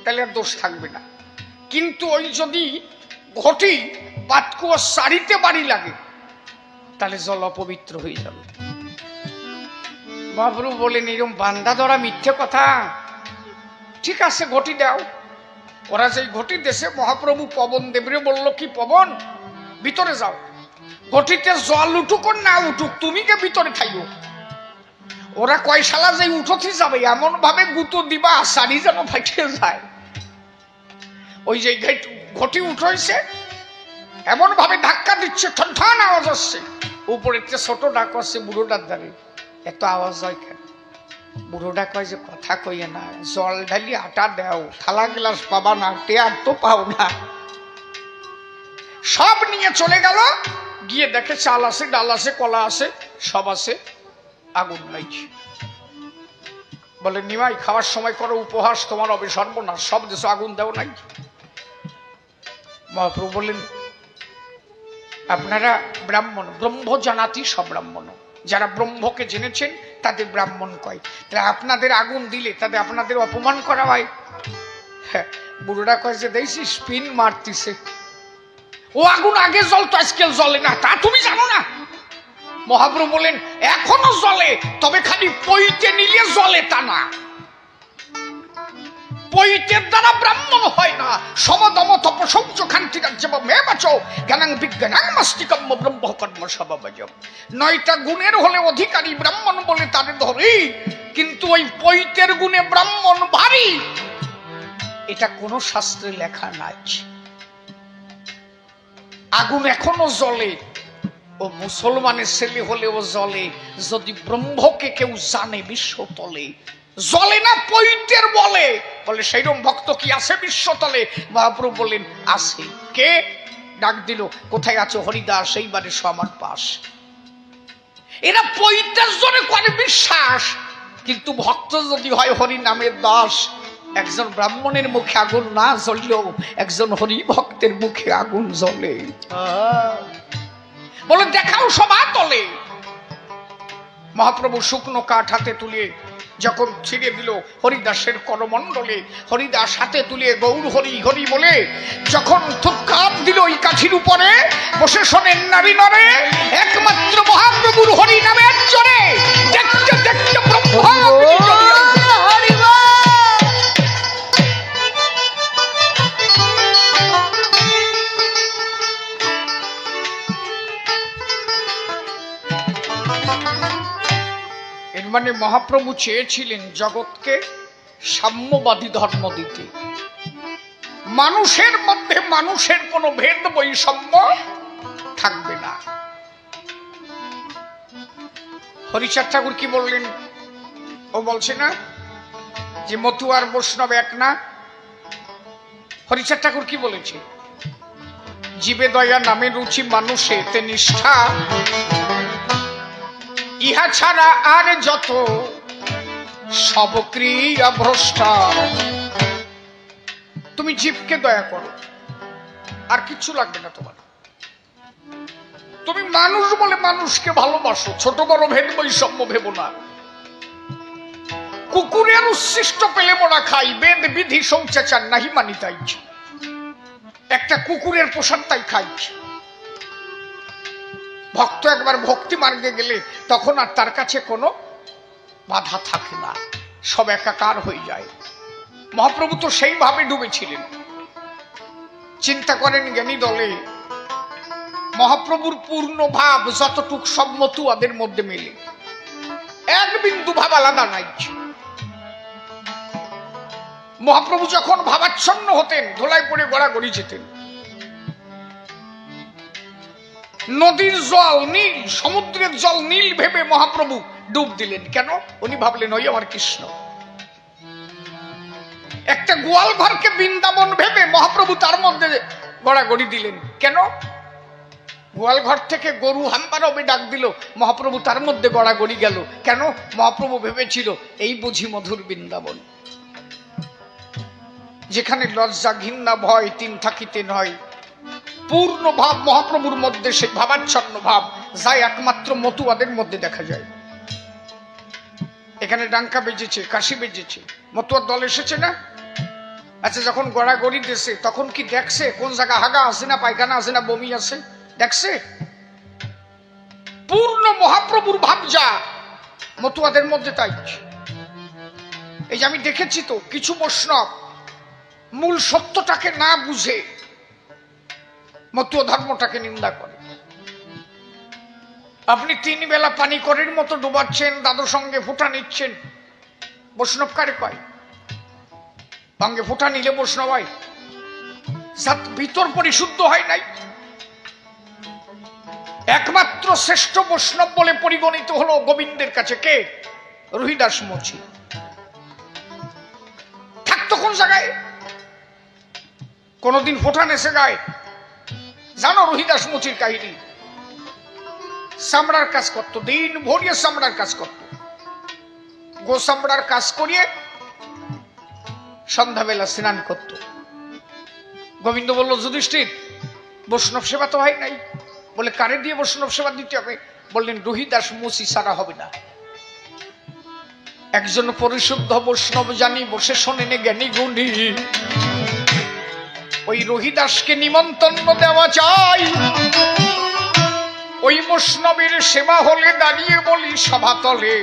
তাহলে আর দোষ থাকবে না, কিন্তু ওই যদি ঘটি পাতকুয়োর সারিতে বাড়ি লাগে তাহলে জল অপবিত্র হয়ে যাবে। মহাপ্রভু বলেন এরকম বান্দা ধরা মিথ্যে কথা, ঠিক আছে ঘটি দাও। ওরা যেই ঘটি দেশে মহাপ্রভু পবন দেবরে বলল কি পবন ভিতরে যাও, ঘটিতে জল উঠুক না উঠুক তুমি কে ভিতরে খাইও। ওরা কয়শালা যে উঠতে যাবে এমন ভাবে গুঁতো দিবা সারি যেন ফাটিয়ে যায়। ওই যে ঘটি উঠেছে এমন ভাবে ধাক্কা দিচ্ছে, ঠন ঠন আওয়াজ আসছে, উপরে ছোট ডাক আসছে বুড়োটার দ্বারে, এত আওয়াজ হয় কেন? বুড়োটা কয় যে কথা কইয়ে না, জল ঢালি আটা দাও, থালা গ্লাস পাবা না, টেয়ার তো পাও না। সব নিয়ে চলে গেল, গিয়ে দেখে চাল আছে, ডাল আছে, কলা আছে, সব আছে, আগুন নাই। বলে নিমাই খাওয়ার সময় করো উপহাস, তোমার হবে সর্বনাশ, সব দেশে আগুন দেও নাই। মহাপ্রভু বললেন আপনারা ব্রাহ্মণ, ব্রহ্ম জানাতি সব ব্রাহ্মণ, যারা ব্রহ্মকে জেনেছেন তাদের ব্রাহ্মণ কয়, তাহলে আপনাদের আগুন দিলে তাদের আপনাদের অপমান করা হয়। হ্যাঁ, বুড়োটা কয় যে দেখছি স্পিন মারতিছে, ও আগুন আগে জ্বলতো আজকাল জ্বলে না, তা তুমি জানো না? মহাপ্রভু বলেন এখনো জ্বলে, তবে খালি পইতে নিলে জ্বলে তা না। পৈতের দ্বারা ব্রাহ্মণ হয় না। সমদম তপসৌচ খান্তিরাজ্যব মেবাচ জ্ঞানাং বিজ্ঞানাং মস্তিকম্ম ব্রহ্ম কর্ম সববজম। 9টা গুণের হলে অধিকারী ব্রাহ্মণ বলে তারে ধরি, কিন্তু ওই পৈতের গুণে ব্রাহ্মণ ভারী, এটা কোন শাস্ত্রে লেখা নাই। আগুন এখনো জ্বলে, ও মুসলমানের ছেলে হলেও জ্বলে যদি ব্রহ্মকে কেউ জানে বিশ্বতলে। জ্বলে না পৈতের বলে, বলে সেইরকম ভক্ত কি আছে বিশ্বতলে? মহাপ্রভু বলেন আছে। কে? ডাক দিল, কোথায় আছে হরিদাস? এইবারে আমার পাশ। এরা পৈতের জোরে করে বিশ্বাস, কিন্তু ভক্ত যদি হয় হরি নামের দাস, একজন ব্রাহ্মণের মুখে আগুন না জ্বললেও একজন হরি ভক্তের মুখে আগুন জ্বলে। বলে দেখাও সভা তলে। মহাপ্রভু শুকনো কাঠ হাতে তুলে যখন ছিঁড়ে দিল হরিদাসের করমণ্ডলে, হরিদাস হাতে তুলে গৌর হরি হরি বলে যখন থুপকাপ দিল ওই কাঠির উপরে, বসে শোনেন নারী নরে একমাত্র মহাপ্রভুর হরি নামের জোরে। দেখতে দেখতে ব্রহ্মা মানে মহাপ্রভু চেয়েছিলেন জগৎকে সাম্যবাদী ধর্ম দিতে, মানুষের মধ্যে মানুষের কোনো ভেদ বৈষম্য থাকবে না। হরিচাঁদ ঠাকুর কি বললেন? ও বলছে না যে মতুয়ার বৈষ্ণব এক না? হরিচাঁদ ঠাকুর কি বলেছে? জীবে দয়া নামে রুচি মানুষে তে নিষ্ঠা, ইহা ছাড়া আর যত সব ক্রিয়া ভ্রষ্টা। তুমি জীবকে দয়া করো, আর কিছু লাগবে না তোমার। তুমি মানুষ বলে মানুষকে ভালোবাসো, ছোট বড় ভেদ বৈষম্য ভেবো না। কুকুরের উচ্ছিষ্ট পেলে মোড়া খাই, বেদ বিধি শৌচাচার নাহি মানি তাই। একটা কুকুরের প্রসাদ তাই খাইছে। ভক্ত একবার ভক্তি মার্গে গেলে তখন আর তার কাছে কোনো বাধা থাকে না, সব একাকার হয়ে যায়। মহাপ্রভু তো সেইভাবে ডুবেছিলেন। চিন্তা করেন জ্ঞানী দলে মহাপ্রভুর পূর্ণ ভাব যতটুক সব মতুয়াদের মধ্যে মেলে, এক বিন্দু ভাব আলাদা নাই। মহাপ্রভু যখন ভাবাচ্ছন্ন হতেন ধোলায় পড়ে গড়াগড়ি যেতেন। নদীর জল নীল, সমুদ্রের জল নীল ভেবে মহাপ্রভু ডুব দিলেন। কেন? উনি ভাবলেন ওই আমার কৃষ্ণ। একটা গোয়াল ঘরকে বৃন্দাবন ভেবে মহাপ্রভু তার মধ্যে গড়াগড়ি দিলেন। কেন? গোয়াল ঘর থেকে গরু হাম্পারবে ডাক দিল, মহাপ্রভু তার মধ্যে গড়াগড়ি গেল। কেন? মহাপ্রভু ভেবেছিল এই বুঝি মধুর বৃন্দাবন, যেখানে লজ্জা ঘৃণা ভয় তিন থাকিতে নয়, পূর্ণ ভাব মহাপ্রভুর মধ্যে, সেই ভাবাচ্ছন্ন ভাব যা একমাত্র মতুয়াদের মধ্যে দেখা যায়। এখানে ডাঙ্কা বেজেছে, কাশি বেজেছে, মতুয়ার দল এসেছে না? আচ্ছা, যখন গড়াগড়ি দিয়েছে তখন কি দেখছে কোন জায়গা হাগা আছে না পায়খানা আছে না বমি আছে? দেখছে? পূর্ণ মহাপ্রভুর ভাব যা মতুয়াদের মধ্যে তাই। এই যে আমি দেখেছি তো কিছু বৈষ্ণব মূল সত্যটাকে না বুঝে মতুয়া ধর্মটাকে নিন্দা করে। আপনি 3 বেলা পানি করের মতো ডুবাচ্ছেন, দাদুর সঙ্গে ফুটা নিচ্ছেন, বৈষ্ণব কারে কয়? সঙ্গে ফুটা নিলে বৈষ্ণব হয়? ভিতর পরিশুদ্ধ হয় নাই। একমাত্র শ্রেষ্ঠ বৈষ্ণব বলে পরিগণিত হলো গোবিন্দের কাছে কে? রহিদাস মুচি। থাকতো কোন জায়গায়? কোনদিন ফোঁটা নেছে গায়ে? জানো রহিদাস মুচির কাহিনী? চামড়ার কাজ করতো, দিন ভরিয়ে চামড়ার কাজ করত। গো চামড়ার কাজ করিয়ে সন্ধ্যাবেলা স্নান করত। গোবিন্দ বলল, যুধিষ্ঠির, বৈষ্ণব সেবা তো হয় নাই। বলে, কারে দিয়ে বৈষ্ণব সেবা দিতে হবে? বললেন, রহিদাস মুচি ছাড়া হবে না। একজন পরিশুদ্ধ বৈষ্ণব জানি বসে শোনেন জ্ঞানী গুণী, ওই রহিদাসকে নিমন্ত্রণ দেওয়া যায়। ওই বৈষ্ণবের সেবা হলে দাঁড়িয়ে বলি সভাতলে,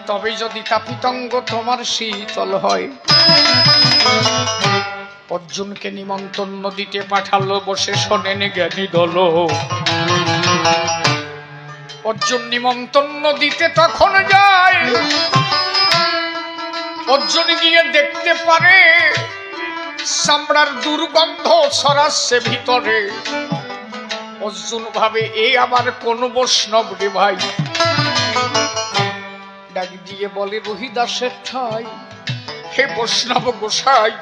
তবে যদি কাপিতঙ্গ তোমার শীতল হয়। অর্জুনকে নিমন্ত্রণ দিতে পাঠালো, বসে শোনেন জ্ঞানী দল। অর্জুন নিমন্ত্রণ দিতে তখন যায়, অর্জুন গিয়ে দেখতে পারে চামড়ার দুর্গন্ধ ছড়াচ্ছে ভিতরে। অর্জুন ভাবে, এ আবার কোন বৈষ্ণব রে ভাই? ডাক দিয়ে বলে, রহিদাসের ঠাই। হে বৈষ্ণব গোসাই,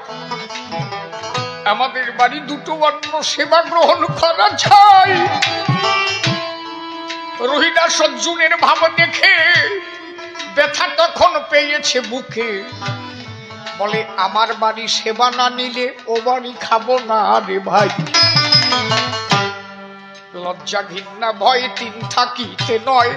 আমাদের বাড়ি 2 অন্ন সেবা গ্রহণ করা চাই। রহিদাস অর্জুনের ভাব দেখে ব্যথা তখন পেয়েছে বুকে। বলে, আমার বাড়ি সেবা না নিলে ও বাড়ি খাবো না রে ভাই। লজ্জা ঘৃণা ভয় 3 থাকিতে নয়।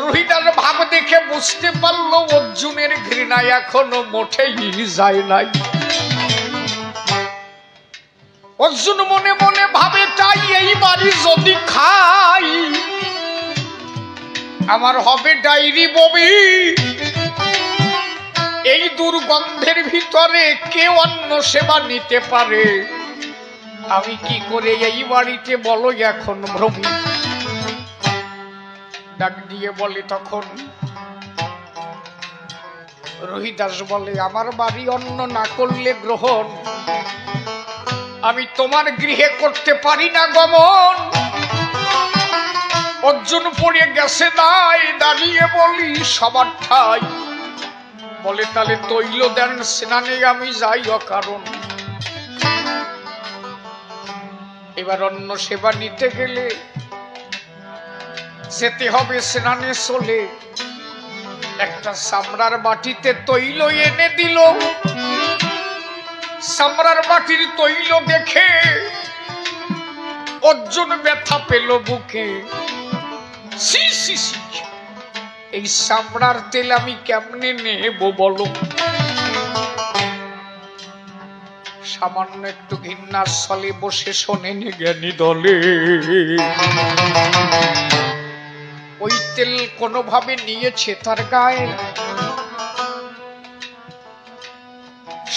রহিদাস ভাব দেখে বুঝতে পারলো অর্জুনের ঘৃণা এখনো মোটেই যায় নাই। অর্জুন মনে মনে ভাবে, তাই এই বাড়ি যদি খাই আমার হবে ডায়রি বমি। এই দুর্গন্ধের ভিতরে কে অন্ন সেবা নিতে পারে? আমি কি করে এই বাড়িতে বলো এখন ভ্রমি। ডাক দিয়ে বলে তখন রহিদাস বলে, আমার বাড়ি অন্ন না করলে গ্রহণ আমি তোমার গৃহে করতে পারি না গমন। অর্জুন পড়ে গেছে নাই, দাঁড়িয়ে বলি সবার ঠাই। বলে, তাহলে তৈল দেন স্নানে আমি যাই অকারণ। এবার অন্য সেবা নিতে গেলে যেতে হবে স্নানে চলে। একটা চামড়ার বাটিতে তৈল এনে দিল। চামড়ার বাটির তৈল দেখে অর্জুন ব্যথা পেল বুকে। এই চামড়ার তেল আমি কেমনে নেব বলো? সামান্য একটু ঘৃণার ছলে বসে শোনেন জ্ঞানী দলে। ওই তেল কোনোভাবে নিয়েছে তার গায়ে।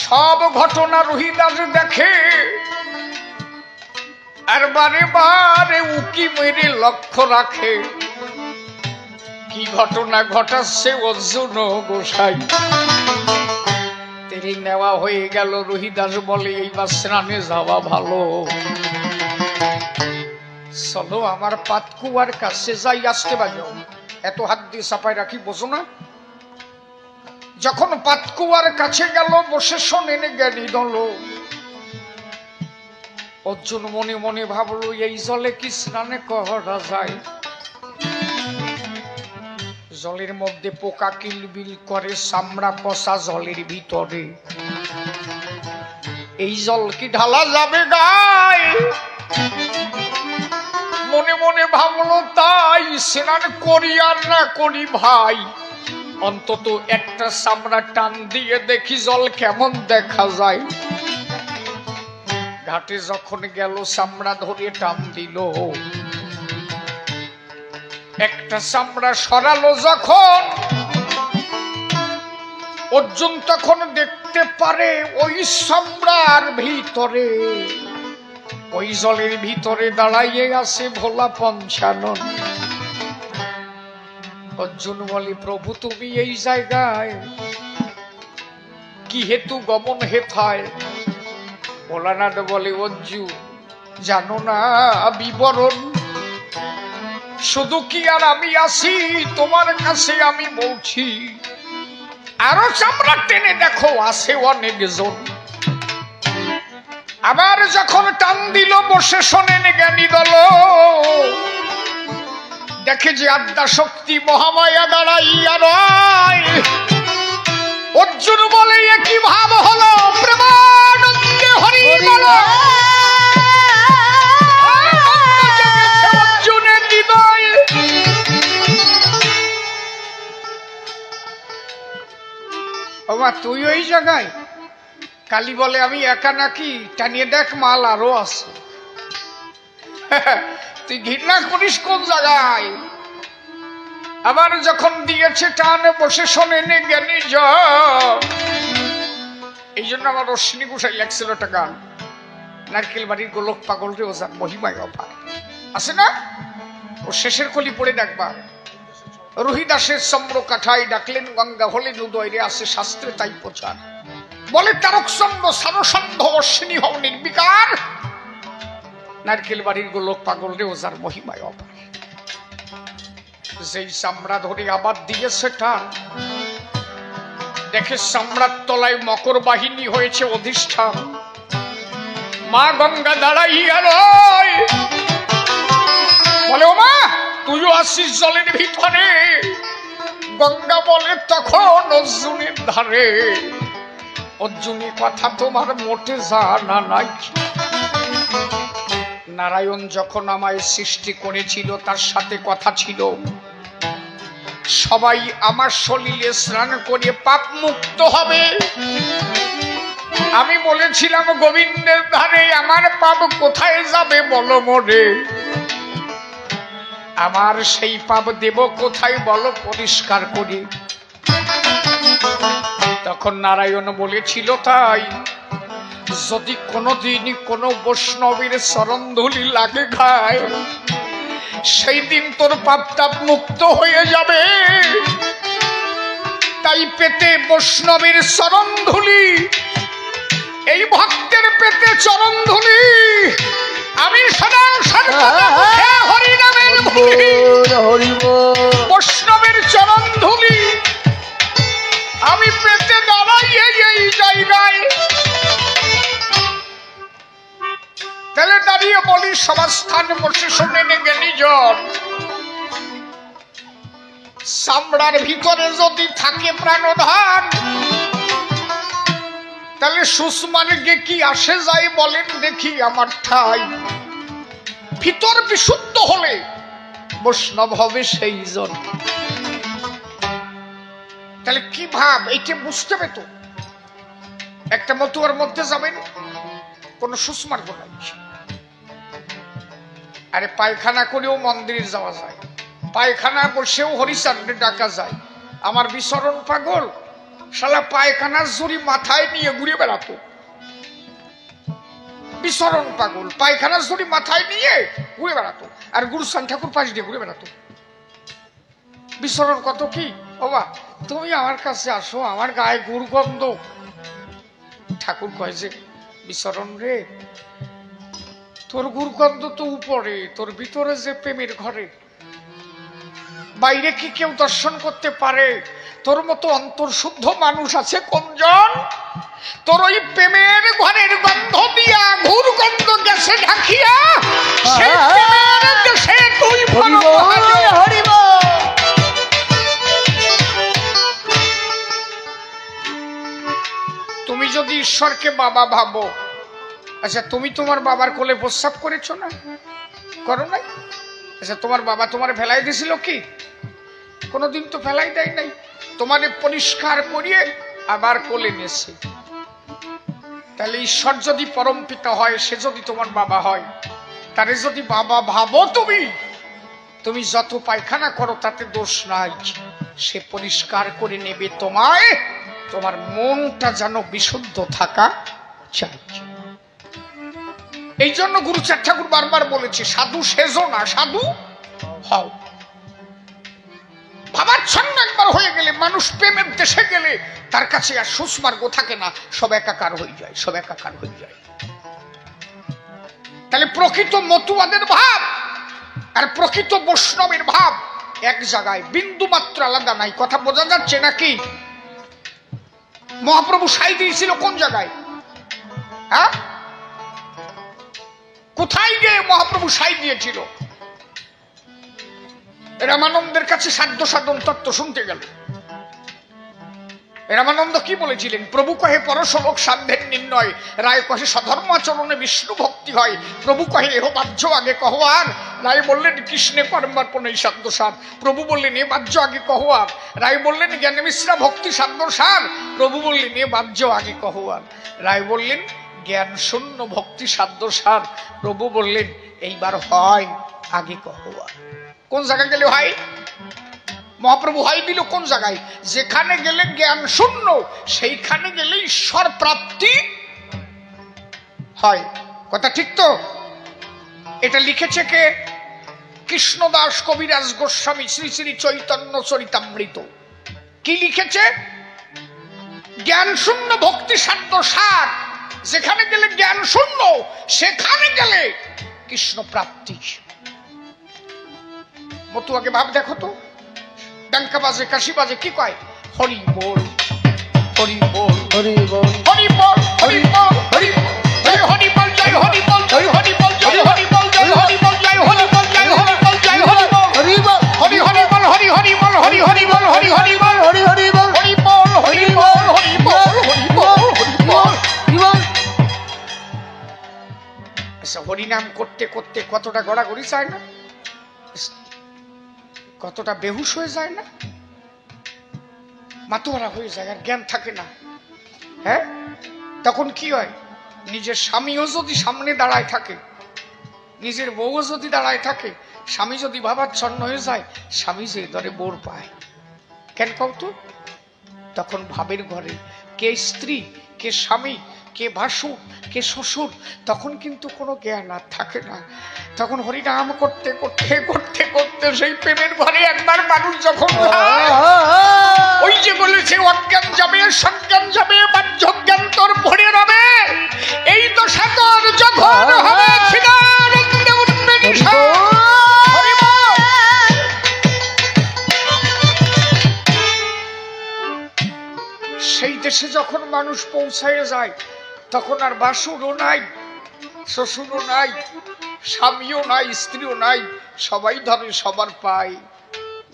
সব ঘটনা রহিদাস দেখে, আর বারে বারে উকি মেরে লক্ষ্য রাখে কি ঘটনা ঘটাচ্ছে অর্জুন গোসাই। তেল নেওয়া হয়ে গেল। রহিদাস বলে, এইবার স্নানে যাওয়া ভালো। চলো আমার পাতকুয়ার কাছে যাই, আসতে বাজাও। এত হাত দিয়ে চাপাই রাখি, বোঝো না? যখন পাতকুয়ার কাছে গেল, বসে শোনেন জ্ঞানী দল। অর্জুন মনে মনে ভাবলো, এই জলে কি স্নানে করা যায়? জলের মধ্যে পোকা কিলবিল করে, চামড়া পচা জলের ভিতরে। এই জল কি ঢালা যাবে গায়ে? মনে মনে ভাবলো তাই, স্নান করি আর না করি ভাই, অন্তত একটা চামড়া টান দিয়ে দেখি জল কেমন দেখা যায়। ঘাটে যখন গেল চামড়া ধরে টান দিল, একটা চামড়া সরালো যখন, অর্জুন তখন দেখতে পারে ওই চামড়ার ভিতরে, ওই জলের ভিতরে দাঁড়াইয়ে আছে ভোলা পঞ্চানন। অর্জুন বলে, প্রভু তুমি এই জায়গায় কি হেতু গমন হেথায়? ভোলানাথ বলে, অর্জুন জানো না বিবরণ? শুধু কি আর আমি আসি তোমার কাছে, আমি বলছি আরো চামড়া টেনে দেখো, আছে অনেকজন। আবার যখন টান দিল বসে শোনেন জ্ঞানী দল, দেখে যে আদ্যা শক্তি মহামায়া দাঁড়াইয়া রয়। অর্জুন বলে, কি ভাব হলো? প্রেমানন্দে হরি বল। অর্জুনের হৃদয় ওমা তুই ওই জায়গায়? কালী বলে, আমি একা নাকি? টানিয়ে দেখ মাল আরো আছে। তুই ঘৃণা করিস কোন জায়গায়? আবার যখন দিয়েছে টান বসে শোনেন জ্ঞানী জন। এই জন্য আমার রশ্মি গোসাই লেখছিল একটা গান, নারকেল বাড়ির গোলক পাগল রে ওজার মহিমায় অপার, আছে না? ও শেষের কলি পড়ে দেখবা। রোহিদাসের চম্র কাঠায় ডাকলেন গঙ্গা হলেন উদয় রে, আছে শাস্ত্রে তাই প্রচার। বলে তারক চন্দ্র সারসন্ধ অশ্বিনী হও নির্বিকার, নারকেল বাড়ির গোলক পাগল রে ওজার মহিমায় অপার। যেই চামড়া ধরে আবার দিয়েছে টান, দেখে চামড়ার তলায় মকর বাহিনী হয়েছে অধিষ্ঠান। মা গঙ্গা দাঁড়াইয়া রয়, বলে, ও মা তুইও আসিস জলের ভিতরে? গঙ্গা বলে তখন অর্জুনের ধারে, অর্জুনের কথা তোমার মোটে জানা নাই। নারায়ণ যখন আমায় সৃষ্টি করেছিল, তার সাথে কথা ছিল সবাই আমার শরীরে স্নান করে পাপ মুক্ত হবে। আমি বলেছিলাম গোবিন্দের ধারে, আমার পাপ কোথায় যাবে বলো মোরে? আমার সেই পাপ দেব কোথায় বলো পরিষ্কার করি? তখন নারায়ণ বলেছিল, তাই যদি কোনোদিন কোন বৈষ্ণবের চরণ ধুলি লাগে খায়, সেই দিন তোর পাপ তাপ মুক্ত হয়ে যাবে। তাই পেতে বৈষ্ণবের চরণ ধুলি, এই ভক্তের পেতে চরণ ধুলি, আমি সদা হরিনামের বৈষ্ণবের চরণ ধুলি আমি পেতে দাঁড়াইয়ে এই জায়গায়। তাহলে দাঁড়িয়ে বলি, সমাস্থান বসে শোনেন জ্ঞানী জন, চামড়ার ভিতরে যদি থাকে প্রাণধান, তাহলে সুষমার্গে কি আসে যায় বলেন দেখি আমার ঠাই? ভিতর বিশুদ্ধ হলে বৈষ্ণব হবে সেই জন। তাহলে কি ভাব, এইটা বুঝতে হবে তো। একটা মতুয়ার মধ্যে যাবেন, কোন সুষমার্গ নাই। আরে পায়খানা করেও মন্দিরে যাওয়া যায়, পায়খানা বসেও হরিচাঁদে ডাকা যায়। আমার বিচরণ পাগল শালা পায়খানার জুড়ি মাথায় নিয়ে ঘুরে বেড়াতো। বিচরণ পাগল পায়খানার জুড়ি মাথায় নিয়ে ঘুরে বেড়াতো, আর গুরুস্থান ঠাকুর পাশ দিয়ে ঘুরে বেড়াতো। বিচরণ কত কি, বাবা তুমি আমার কাছে আসো, আমার গায়ে গুরগন্ধ। ঠাকুর কয় যে, বিচরণ রে, তোর গুরগন্ধ তো উপরে, তোর ভিতরে যে প্রেমের ঘরে, বাইরে কি কেউ দর্শন করতে পারে? তোর মতো অন্তর্শুদ্ধ মানুষ আছে কোনজন? তোর ওই প্রেমের ঘরের গন্ধ দিয়া ঘুর গন্ধ গেছে ঢাকিয়া, সেই প্রেমের দেশে তুই তুমি যদি ঈশ্বরকে বাবা ভাবো, আচ্ছা তুমি তোমার বাবার কোলে প্রস্রাব করেছো না? করো নাই? আচ্ছা তোমার বাবা তোমার ফেলাই দিয়েছিল কি? কোনোদিন তো ফেলাই দেয় নাই। তোমারে পরিষ্কার করিয়ে আবার কোলে নিয়েছে। তাহলে ঈশ্বর যদি পরম পিতা হয়, সে যদি তোমার বাবা হয়, তারে যদি বাবা ভাবো তুমি যত পায়খানা করো তাতে দোষ নাই। সে পরিষ্কার করে নেবে তোমায়। তোমার মনটা যেন বিশুদ্ধ থাকা চাই। এই জন্য গুরুচাঁদ ঠাকুর বারবার বলেছে, সাধু সেজো না, সাধু হও। ভাবাচ্ছন্ন একবার হয়ে গেলে, মানুষ প্রেমের দেশে গেলে তার কাছে আর সুস্মার্গ থাকে না, সব একাকার হয়ে যায়, সব একাকার হয়ে যায়। তাহলে প্রকৃত মতুয়াদের ভাব আর প্রকৃত বৈষ্ণবের ভাব এক জায়গায়, বিন্দু মাত্র আলাদা নাই। কথা বোঝা যাচ্ছে নাকি? মহাপ্রভু সাই দিয়েছিল কোন জায়গায়? হ্যাঁ, কোথায় গিয়ে মহাপ্রভু সাই দিয়েছিল? রামানন্দের কাছে সাধ্য সাধন তত্ত্ব শুনতে গেল। রামানন্দ কি বলেছিলেন? প্রভু কহে পরশলোক সাধ্যের নির্ণয়, রায় কহে সধর্মাচরণে বিষ্ণু ভক্তি হয়। প্রভু কহে এহ বাহ্য আগে কহো আর, রায় বললেন কৃষ্ণে কর্মার্পণে সাধ্য সার। প্রভু বললেন এ বাহ্য আগে কহো আর, রায় বললেন জ্ঞানে মিশ্রা ভক্তি সাধ্য সার। প্রভু বললেন এ বাহ্য আগে কহো আর, রায় বললেন জ্ঞান শূন্য ভক্তি সাধ্য সার। প্রভু বললেন এইবার হয় আগে কহো আর। কোন জায়গায় গেলে হয়? মহাপ্রভু হয় দিল কোন জায়গায়? যেখানে গেলে জ্ঞান শূন্য, সেইখানে গেলে ঈশ্বর প্রাপ্তি হয়। কথা ঠিক তো? এটা লিখেছে কে? কৃষ্ণদাস কবিরাজ গোস্বামী, শ্রী শ্রী চৈতন্য চরিতামৃত। কি লিখেছে? জ্ঞান শূন্য ভক্তি সাধ্য সার। যেখানে গেলে জ্ঞান শূন্য, সেখানে গেলে কৃষ্ণ প্রাপ্তি। মতুয়াকে ভাব দেখো তো, ডাঙ্কা বাজে, কাশি বাজে, কি কয়? হরি বল, হরি বল, হরি বল, হরি বল, হরি বল, হরি বল, জয় হরি বল, জয় হরি বল, জয় হরি বল, জয় হরি বল, জয় হরি বল, জয় হরি বল, জয় হরি বল, জয় হরি বল, হরি বল, হরি হরি বল, হরি হরি বল, হরি হরি বল, হরি হরি বল, হরি হরি বল, হরি বল, হরি বল, হরি বল, হরি বল, হরি বল। হরি বল। আচ্ছা, হরিনাম করতে করতে কতটা গড়াগড়ি চায় না? কতটা বেহুশ হয়ে যায় না? মাতোয়ারা হয়ে যায়, আর জ্ঞান থাকে না। হ্যাঁ, তখন কি হয়? নিজের স্বামীও যদি সামনে দাঁড়ায় থাকে, নিজের বউও যদি দাঁড়ায় থাকে, স্বামী যদি ভাবাচ্ছন্ন হয়ে যায়, স্বামী যে ধরে বোর পায়। কেন কও তো? তখন ভাবের ঘরে কে স্ত্রী, কে স্বামী, কে ভাসুর, কে শ্বশুর, তখন কিন্তু কোনো জ্ঞান আর থাকে না। তখন হরিনাম করতে করতে করতে করতে সেই প্রেমের ঘরে একবার মানুষ যখন ওই যে বলেছে অজ্ঞান যাবে, সজ্ঞান যাবে, বাহ্য জ্ঞান তোর ভরে রবে, এই তো সাতর যখন হবে চিদানন্দে উঠবে নিশা। হরি বল। সেই দেশে যখন মানুষ পৌঁছায় যায়, তখন আর বাসুরও নাই, শ্বশুরও নাই, স্বামীও নাই, স্ত্রীও নাই, সবাই ধরে সবার পায়।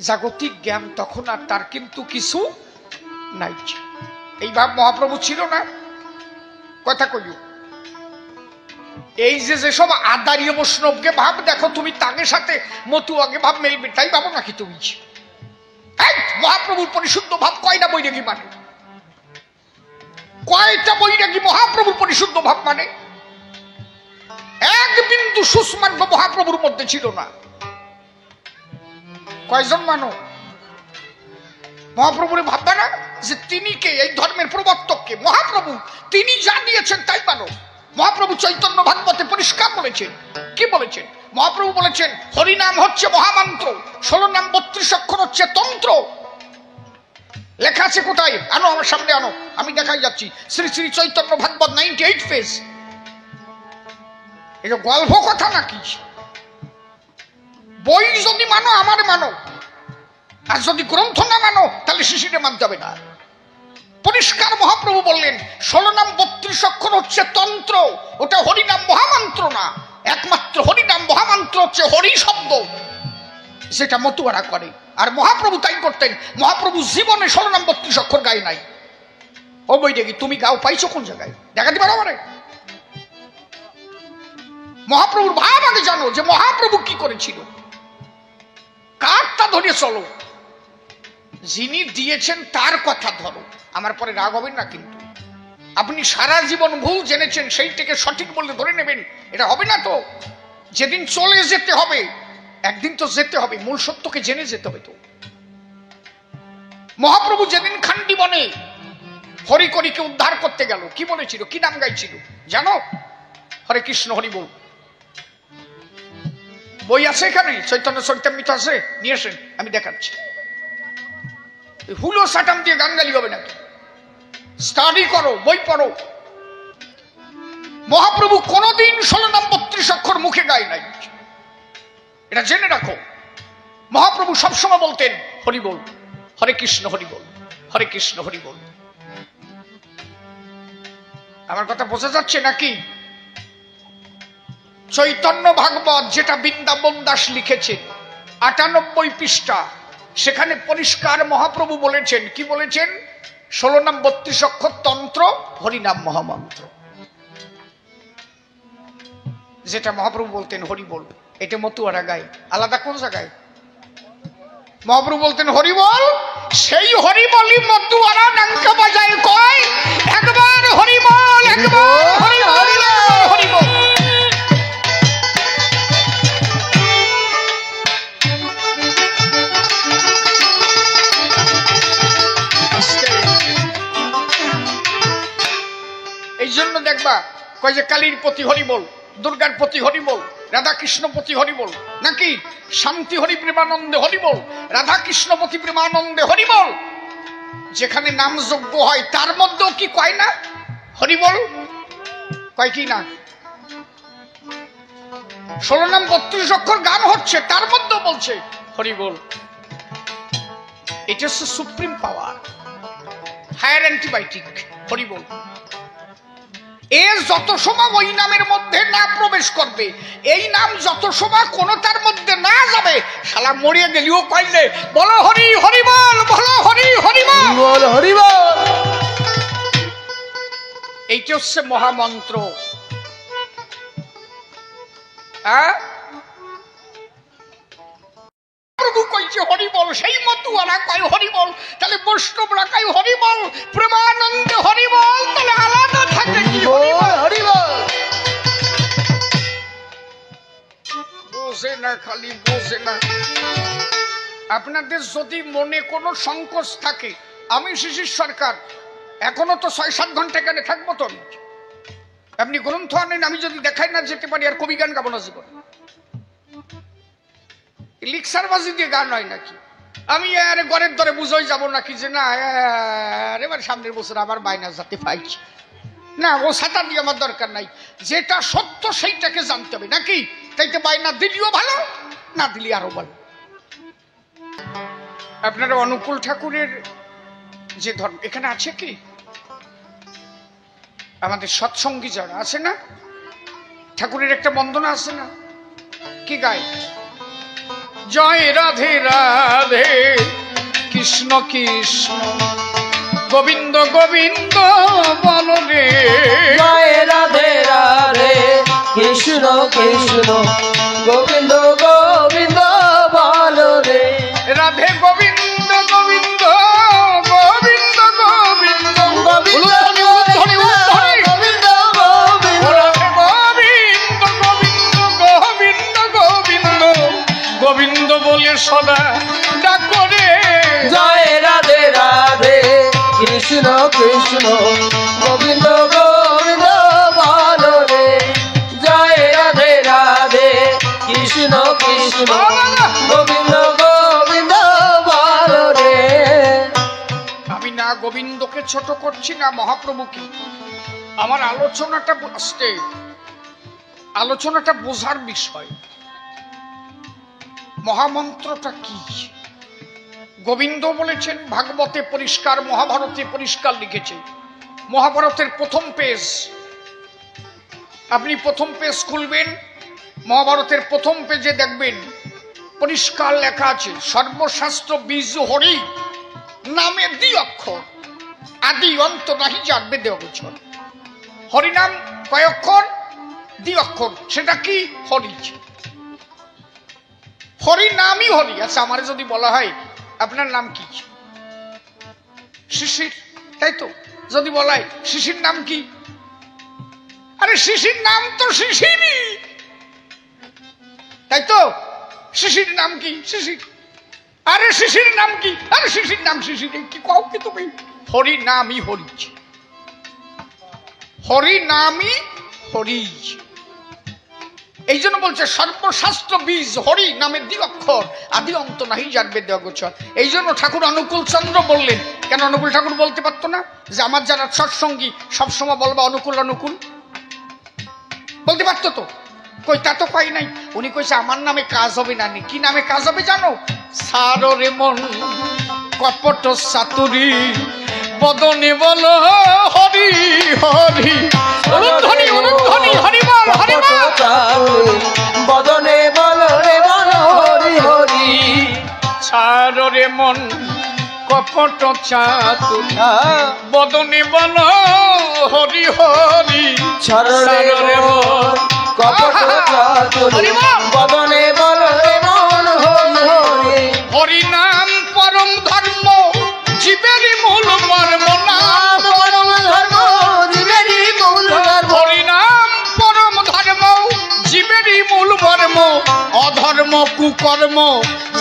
জাগতিক জ্ঞান তখন আর তার কিন্তু কিছু নাই। এই ভাব মহাপ্রভু ছিল না? কথা কইও। এই যে যেসব আদারীয় বৈষ্ণবকে ভাব দেখো তুমি, তাদের সাথে মতুয়াকে ভাব মেলবে, তাই ভাবো নাকি তুমি? মহাপ্রভুর পরিশুদ্ধ ভাব কয়টা বৈরাগী মানে? কয়টা বৈরাগী মহাপ্রভুর পরিশুদ্ধ ভাব মানে? এক বিন্দু সুস্মার্গ মহাপ্রভুর মধ্যে ছিল না। কয়জন মানো? মহাপ্রভুরে ভাববে না যে তিনি কে, এই ধর্মের প্রবর্তককে? মহাপ্রভু তিনি যা দিয়েছেন তাই মানো। মহাপ্রভু চৈতন্য ভাগবতে পরিষ্কার বলেছেন। কি বলেছেন? মহাপ্রভু বলেছেন হরিনাম হচ্ছে মহামন্ত্র, 16 নাম 32 অক্ষর হচ্ছে তন্ত্র। লেখা আছে কোথায়? আনো আমার সামনে আনো, আমি দেখাই যাচ্ছি। শ্রী শ্রী চৈতন্য ভাগবত 98 পেজ। এটা গল্প কথা নাকি? বই যদি মানো আমার মানো, আর যদি গ্রন্থ না মানো তাহলে শিশিরে মানতে হবে না। পরিষ্কার মহাপ্রভু বললেন 16 নাম 32 অক্ষর হচ্ছে তন্ত্র, ওটা হরিনাম মহামন্ত্র না। একমাত্র হরিনাম মহামন্ত্র হচ্ছে হরি শব্দ, সেটা মতুয়ারা করে। আর মহাপ্রভু তাই করতেন। মহাপ্রভু জীবনে 16 নাম 32 অক্ষর গায়ে নাই। ও বই দেখি তুমি গাও পাইছো কোন জায়গায়? দেখাতে পারো আমারে? মহাপ্রভুর ভাব আগে জানো, যে মহাপ্রভু কি করেছিল, কারটা ধরে চলো, যিনি দিয়েছেন তার কথা ধরো। আমার পরে রাগ হবেন না কিন্তু। আপনি সারা জীবন ভুল জেনেছেন, সেইটাকে সঠিক বলে ধরে নেবেন, এটা হবে না তো। যেদিন চলে যেতে হবে, একদিন তো যেতে হবে, মূল সত্যকে জেনে যেতে হবে তো। মহাপ্রভু যেদিন খান্ডি বনে হরিকরিকে উদ্ধার করতে গেল, কি বলেছিল, কি নাম গাইছিল জানো? হরে কৃষ্ণ হরি বল। বই আছে এখানে, চৈতন্য চরিতামৃত আছে, নিয়ে আসেন, আমি দেখাচ্ছি। হুলো সাটাম দিয়ে গান গালি হবে নাকি? স্টাডি করো, বই পড়ো। মহাপ্রভু কোনদিন 16 নাম 32 অক্ষর মুখে গায় নাই, এটা জেনে রাখো। মহাপ্রভু সবসময় বলতেন হরি বল, হরে কৃষ্ণ হরি বল, হরে কৃষ্ণ হরি বল। আমার কথা বোঝা যাচ্ছে নাকি? চৈতন্য ভাগবত, যেটা বৃন্দাবন দাস লিখেছেন, 98 পৃষ্ঠা, সেখানে পরিষ্কার মহাপ্রভু বলেছেন, কি বলেছেন? 16 নাম 32 অক্ষর তন্ত্র, হরিনাম মহামন্ত্র। যেটা মহাপ্রভু বলতেন হরি বল, এটা মতুয়ারা গায়, আলাদা কোন জায়গায়? মহাপ্রভু বলতেন হরি বল, সেই হরি বলি মতুয়ারা নাঙ্কা বাজায় কয়, একবার হরি বল, একবার হরি বল, হরি বল। এই জন্য দেখবা কয় যে কালীর প্রতি হরি বল, দুর্গার প্রতি হরি বল, রাধা কৃষ্ণ প্রতি হরি বল, নাকি শান্তি হরি প্রেমানন্দে হরি বল, রাধা কৃষ্ণ প্রতি প্রেমানন্দে হরি বল। যেখানে নাম যজ্ঞ হয় তার মধ্যেও কি কয় না হরি বল? কয় কি না? 16 নাম 32 অক্ষর গান হচ্ছে, তার মধ্যেও বলছে হরি বল। এটা হচ্ছে supreme power, higher antibiotic, Hari বল। এর যত সময় ওই নামের মধ্যে না প্রবেশ করবে, এই নাম যত সময় কোনটার মধ্যে না যাবে, শালা মরিয়ে গেলিও কইলে বলো হরি হরি বল, বলো হরি হরি বল, হরি বল। এইটা হচ্ছে মহামন্ত্র। প্রভু কইছে হরি বল, সেই মতুয়ারা কয় হরি বল, তাহলে বৈষ্ণবরা কয় হরি বল, প্রেমানন্দে হরি বল, তাহলে আলাদা থাকে কি হরি বল? হরি বল। বোঝে না, খালি বোঝে না। আপনাদের যদি মনে কোনো সংকোচ থাকে, আমি শিশির সরকার এখনো তো 6-7 ঘন্টা এখানে থাকবো তো। আপনি গ্রন্থ আনেন, আমি যদি দেখাই না যেতে পারি, আর কবি গান গাবো না জীবন। লিকসারবাজি দিয়ে গান হয় নাকি? আমি আরে ঘরের দরে বুঝাই যাব নাকি যে না এবার সামনের বছর আবার বাইনা যাতে পাইছি না, ও ছাতা দিয়ে আমার দরকার নাই। যেটা সত্য সেইটাকে জানতে হবে নাকি? তাইতে বাইনা দিলিও ভালো, না দিলি আরো ভালো। আপনারা অনুকূল ঠাকুরের যে ধর্ম এখানে আছে কি? আমাদের সৎসঙ্গী যারা আছে না, ঠাকুরের একটা বন্দনা আছে না, কি গায়? জয় রাধে রাধে কৃষ্ণ কৃষ্ণ গোবিন্দ গোবিন্দ বল রে। জয় রাধে রাধে কৃষ্ণ কৃষ্ণ গোবিন্দ গোবিন্দ বল রে। রাধে গোবিন্দ গোবিন্দ গোবিন্দ গোবিন্দ গোবিন্দ গোবিন্দ গোবিন্দ বলে সদা ডাক করে। জয় রাধে রাধে কৃষ্ণ কৃষ্ণ গোবিন্দ গোবিন্দ বল রে। জয় রাধে রাধে কৃষ্ণ কৃষ্ণ গোবিন্দ গোবিন্দ বল রে। আমি না গোবিন্দকে ছোট করছি না মহাপ্রভুকে। আমার আলোচনাটা বোঝার বিষয়। মহামন্ত্রটা কি? গোবিন্দ বলেছেন ভাগবতে পরিষ্কার, মহাভারতে পরিষ্কার লিখেছে। মহাভারতের প্রথম পেজ, আপনি প্রথম পেজ খুলবেন, মহাভারতের প্রথম পেজে দেখবেন পরিষ্কার লেখা আছে সর্বশাস্ত্র বীজ হরি নামে 2 অক্ষর, আদি অন্ত নাহি যার বেদে অগোচর। হরিনাম কয় অক্ষর? দ্বি-অক্ষর, সেটা কি? হরি। হরি নামই হরি। আচ্ছা, আমার যদি বলা হয় আপনার নাম কি? শিশির, তাই তো? যদি বলা হয় শিশির নাম কি? আরে শিশির নাম তো শিশিরই, তাই তো? শিশির নাম কি? শিশির। আরে শিশির নাম কি? আরে শিশির নাম শিশির। কি কও কি তুমি? হরি নামই হরি, হরি নামই হরি। এই জন্য বলছে সর্বশাস্ত্র বীজ হরি নামে দ্বি-অক্ষর, আদি অন্ত নাহি যার বেদে অগোচর। এই জন্য ঠাকুর অনুকূল চন্দ্র বললেন। কেন অনুকূল ঠাকুর বলতে পারতো না যে আমার যারা সৎসঙ্গী সবসময় বলবা অনুকূল অনুকূল? বলতে পারতো তো, কই তা তো কই নাই। উনি কইছে আমার নামে কাজ হবে না। কি নামে কাজ হবে জানো? সারো রে মন কপট চাতুরি বদনে বল হরি হরি। অনুধ্বনি অনুধ্বনি, হরি বল হরি বল। বদনে বল রে বল হরি হরি। সারো রে মন কপট চাতুরি বদনে বল হরি হরি। ছাড়ো রে মন কপট চাতুরি বদনে বল রে মন হরি হরি। হরি নাম পরম ধর্ম জীবেরই মূল মর্ম। নাম পরম ধর্ম জীবেরই মূল ধর্ম। হরি নাম পরম ধর্ম জীবেরই মূল মর্ম। অধর্ম কুকর্ম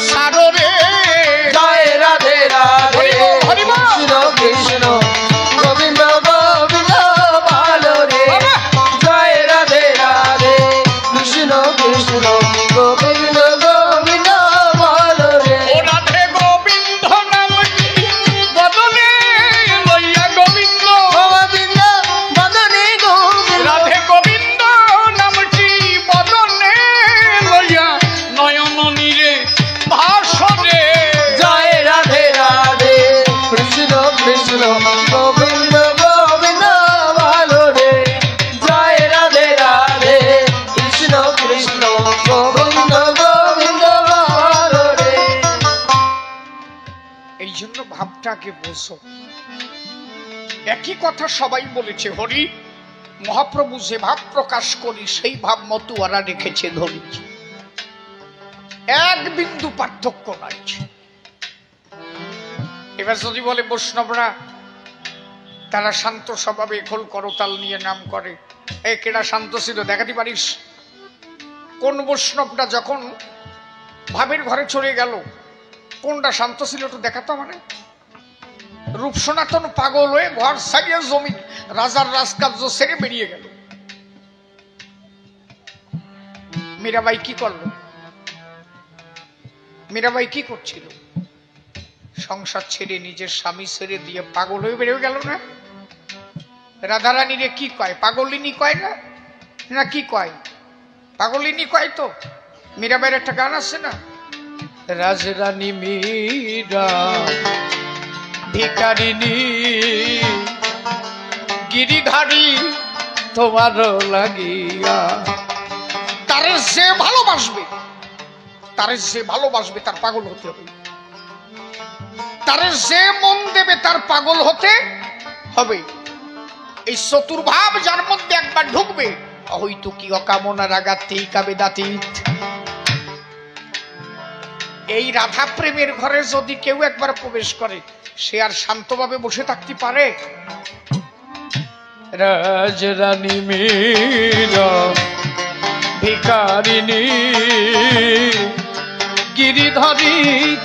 সারো রে। জয় রাধে রাধে হরি বল, হরি বল। কৃষ্ণ কৃষ্ণ গোবিন্দ গোবিন্দ ভালো রে। জয় রাধে রাধে কৃষ্ণ কৃষ্ণ গোবিন্দ গোবিন্দ ভালো রে। ও রাধে গোবিন্দ নামটি বদনে লইয়া গোবিন্দ। গোবিন্দ বদনে গোবিন্দ। রাধে গোবিন্দ নামটি বদনে লইয়া নয়ন নীরে ভাসরে। জয় রাধে রাধে কৃষ্ণ কৃষ্ণ গোবিন্দ গোবিন্দ ভালো রে। জয় রাধে রাধে কৃষ্ণ কৃষ্ণ গোবিন্দ গোবিন্দ ভালো রে। এই জন্য ভাবটাকে বোঝো। একই কথা সবাই বলেছে। হরি মহাপ্রভু যে ভাব প্রকাশ করি সেই ভাব মতুয়ারা রেখেছে ধরি। এক বিন্দু পার্থক্য নাই। এবার যদি বলে বৈষ্ণবরা তারা শান্ত স্বভাবে খোল করতাল নিয়ে নাম করে, এই কেডা শান্ত ছিল দেখাতে পারিস? কোন বৈষ্ণবটা যখন ভাবের ঘরে চলে গেল কোনটা শান্ত ছিল একটু দেখাতো? মানে রূপ সনাতন পাগল হয়ে ঘর সারিয়ে জমি রাজার রাজকার্য সেরে বেরিয়ে গেল। মীরাবাই কি করলো? মীরাবাই কি করছিল? সংসার ছেড়ে নিজের স্বামী ছেড়ে দিয়ে পাগল হয়ে বেরিয়ে গেল না? রাধারানীরে কি কয়? পাগলিনী কয় না? না কি কয়? পাগলিনী কয় তো। মীরাবাইয়ের একটা গান আছে না, রাজরানী মীরা ভিখারিনী গিরিধারী তোমার লাগিয়া। তারে যে ভালোবাসবে, তারে যে ভালোবাসবে তার পাগল হতে হবে। তারে যে মন দেবে তার পাগল হতে হবে। এই চতুর্ভাব যার মধ্যে একবার ঢুকবে হয়তো কি অকামনা রাগাতি কাবেদাতীত। এই রাধা প্রেমের ঘরে যদি কেউ একবার প্রবেশ করে সে আর শান্তভাবে বসে থাকতে পারে? রাজরানী মীরা ভিখারিনী গিরিধারী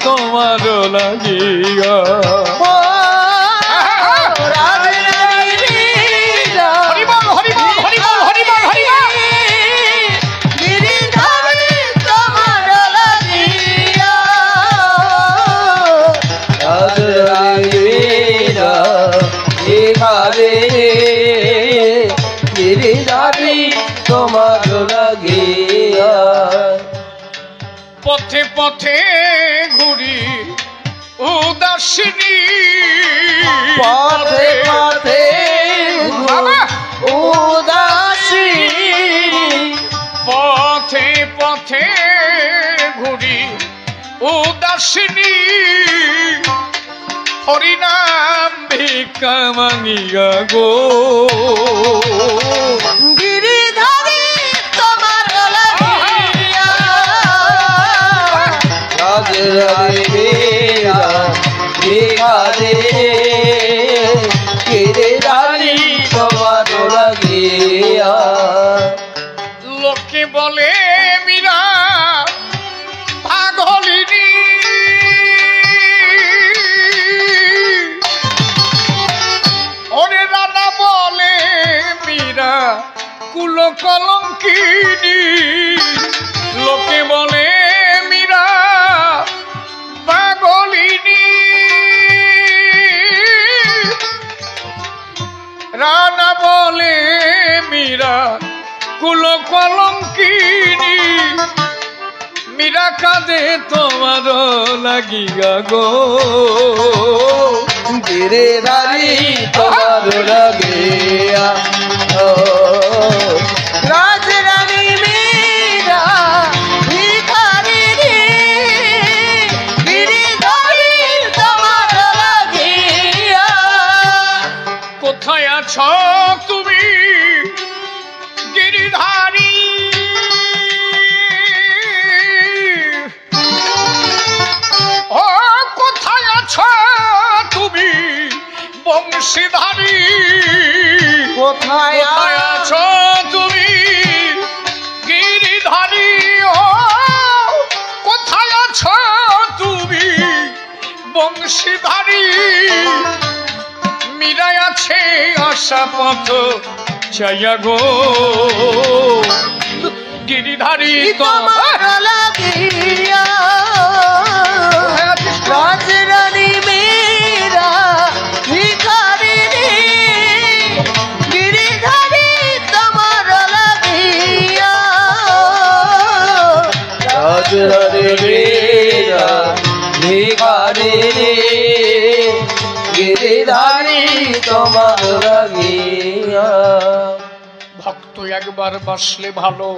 তোমার লাগিয়া। হরি বল হরি বল হরি বল হরি বল হরি বল। গিরিধারী তোমার লাগিয়া। রাজরানী মীরা ভিখারিনী গিরিধারী তোমার লাগিয়া। পথে পথে ঘুরি উদাসিনী পথে পথে বাবা উদাসী। পথে পথে ঘুরি উদাসিনী হরিনাম ভিক্ষা মাঙ্গিয়া গো। গিরিধারী কলঙ্কিনী লোকে বলে মীরা পাগলিনী রানা বলে মীরা কুল কলঙ্কিনী মীরা কাঁদে তোমার লাগিয়া গো গিরিধারী তোমার লাগিয়া রাজরানী মীরা ভিখারিণী গিরিধারী তোমার লাগিয়া। কোথায় আছো তুমি গিরিধারী ও কোথায় আছো তুমি বংশীধারী কোথায় কোথায় আছো তুমি গিরিধারী ও কোথায় আছো তুমি বংশীধারী মীরা আছে আশা পথ চাইয়া গো গিরিধারী তোমার লাগিয়া রাজরানী মীরা ভিখারিণী গিরিধারী তোমার লাগিয়া। রাজরানী মীরা ভিখারিণী গিরিধারী তোমার লাগিয়া। ভক্ত একবার বাসলে ভালো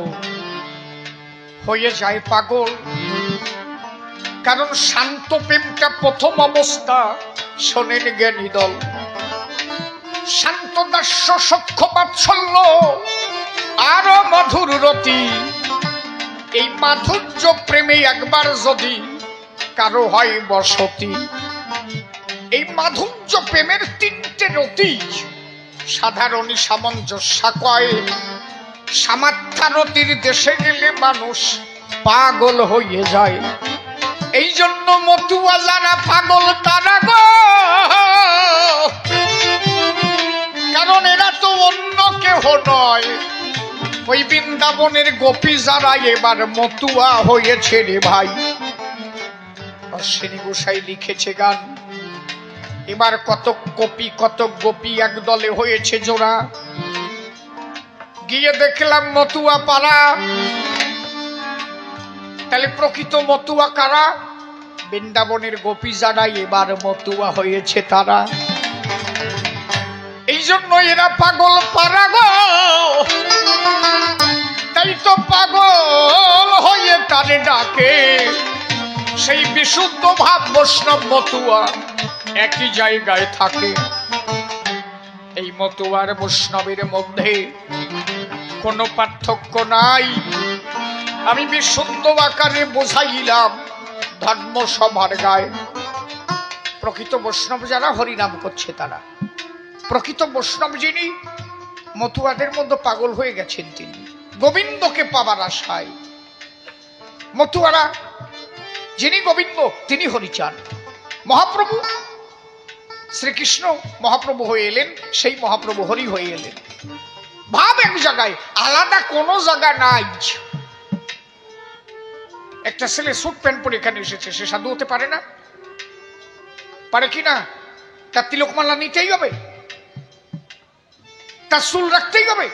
হয়ে যায় পাগল, কারণ শান্ত প্রেমটা প্রথম অবস্থা শোনেন জ্ঞানী দল। শান্ত দাস্য সখ্য বাৎসল্য আরো মধুর রতি, এই মাধুর্য প্রেমে একবার যদি কারো হয় বসতি, এই মাধুর্য প্রেমের তিনটে রতি সাধারণই সামঞ্জস্য কয়। সামাত্যারতির দেশে গেলে মানুষ পাগল হয়ে যায়। এই জন্য মতুয়া যারা পাগল তারা গো, কারণ এরা তো অন্য কেহ নয়, ওই বৃন্দাবনের গোপী যারা এবার মতুয়া হয়েছে রে ভাই। অশ্বিনী গোসাই লিখেছে গান, এবার কত গোপী এক দলে হয়েছে জোড়া। গিয়ে দেখলাম মতুয়া পাড়া, তাহলে প্রকৃত মতুয়া কারা? বৃন্দাবনের গোপী যারা এবার মতুয়া হয়েছে তারা। এই জন্য এরা পাগল পাড়া গো, তাই তো পাগল হয়ে তারে ডাকে। সেই বিশুদ্ধ ভাব বৈষ্ণব মতুয়া একই জায়গায় থাকে। এই মতুয়ার বৈষ্ণবের মধ্যে কোনো পার্থক্য নাই। আমি বিশুদ্ধ আকারে বোঝাইলাম ধর্মসভার গায়ে। প্রকৃত বৈষ্ণব যারা হরিনাম করছে তারা, প্রকৃত বৈষ্ণব যিনি মতুয়াদের মধ্যে পাগল হয়ে গেছেন, তিনি গোবিন্দকে পাবার আশায়। মতুয়ারা যিনি গোবিন্দ তিনি হরি চান। মহাপ্রভু শ্রীকৃষ্ণ মহাপ্রভু হয়ে এলেন, সেই মহাপ্রভু হরি হয়ে এলেন। ভাব এক জায়গায়, আলাদা কোনো জায়গা নাই। একটা ছেলে স্যুট প্যান্ট পরে এখানে এসেছে, সে সাধু হতে পারে না? পারে কি না? তার তিলকমালা নিতেই হবে, তার চুল রাখতেই হবে,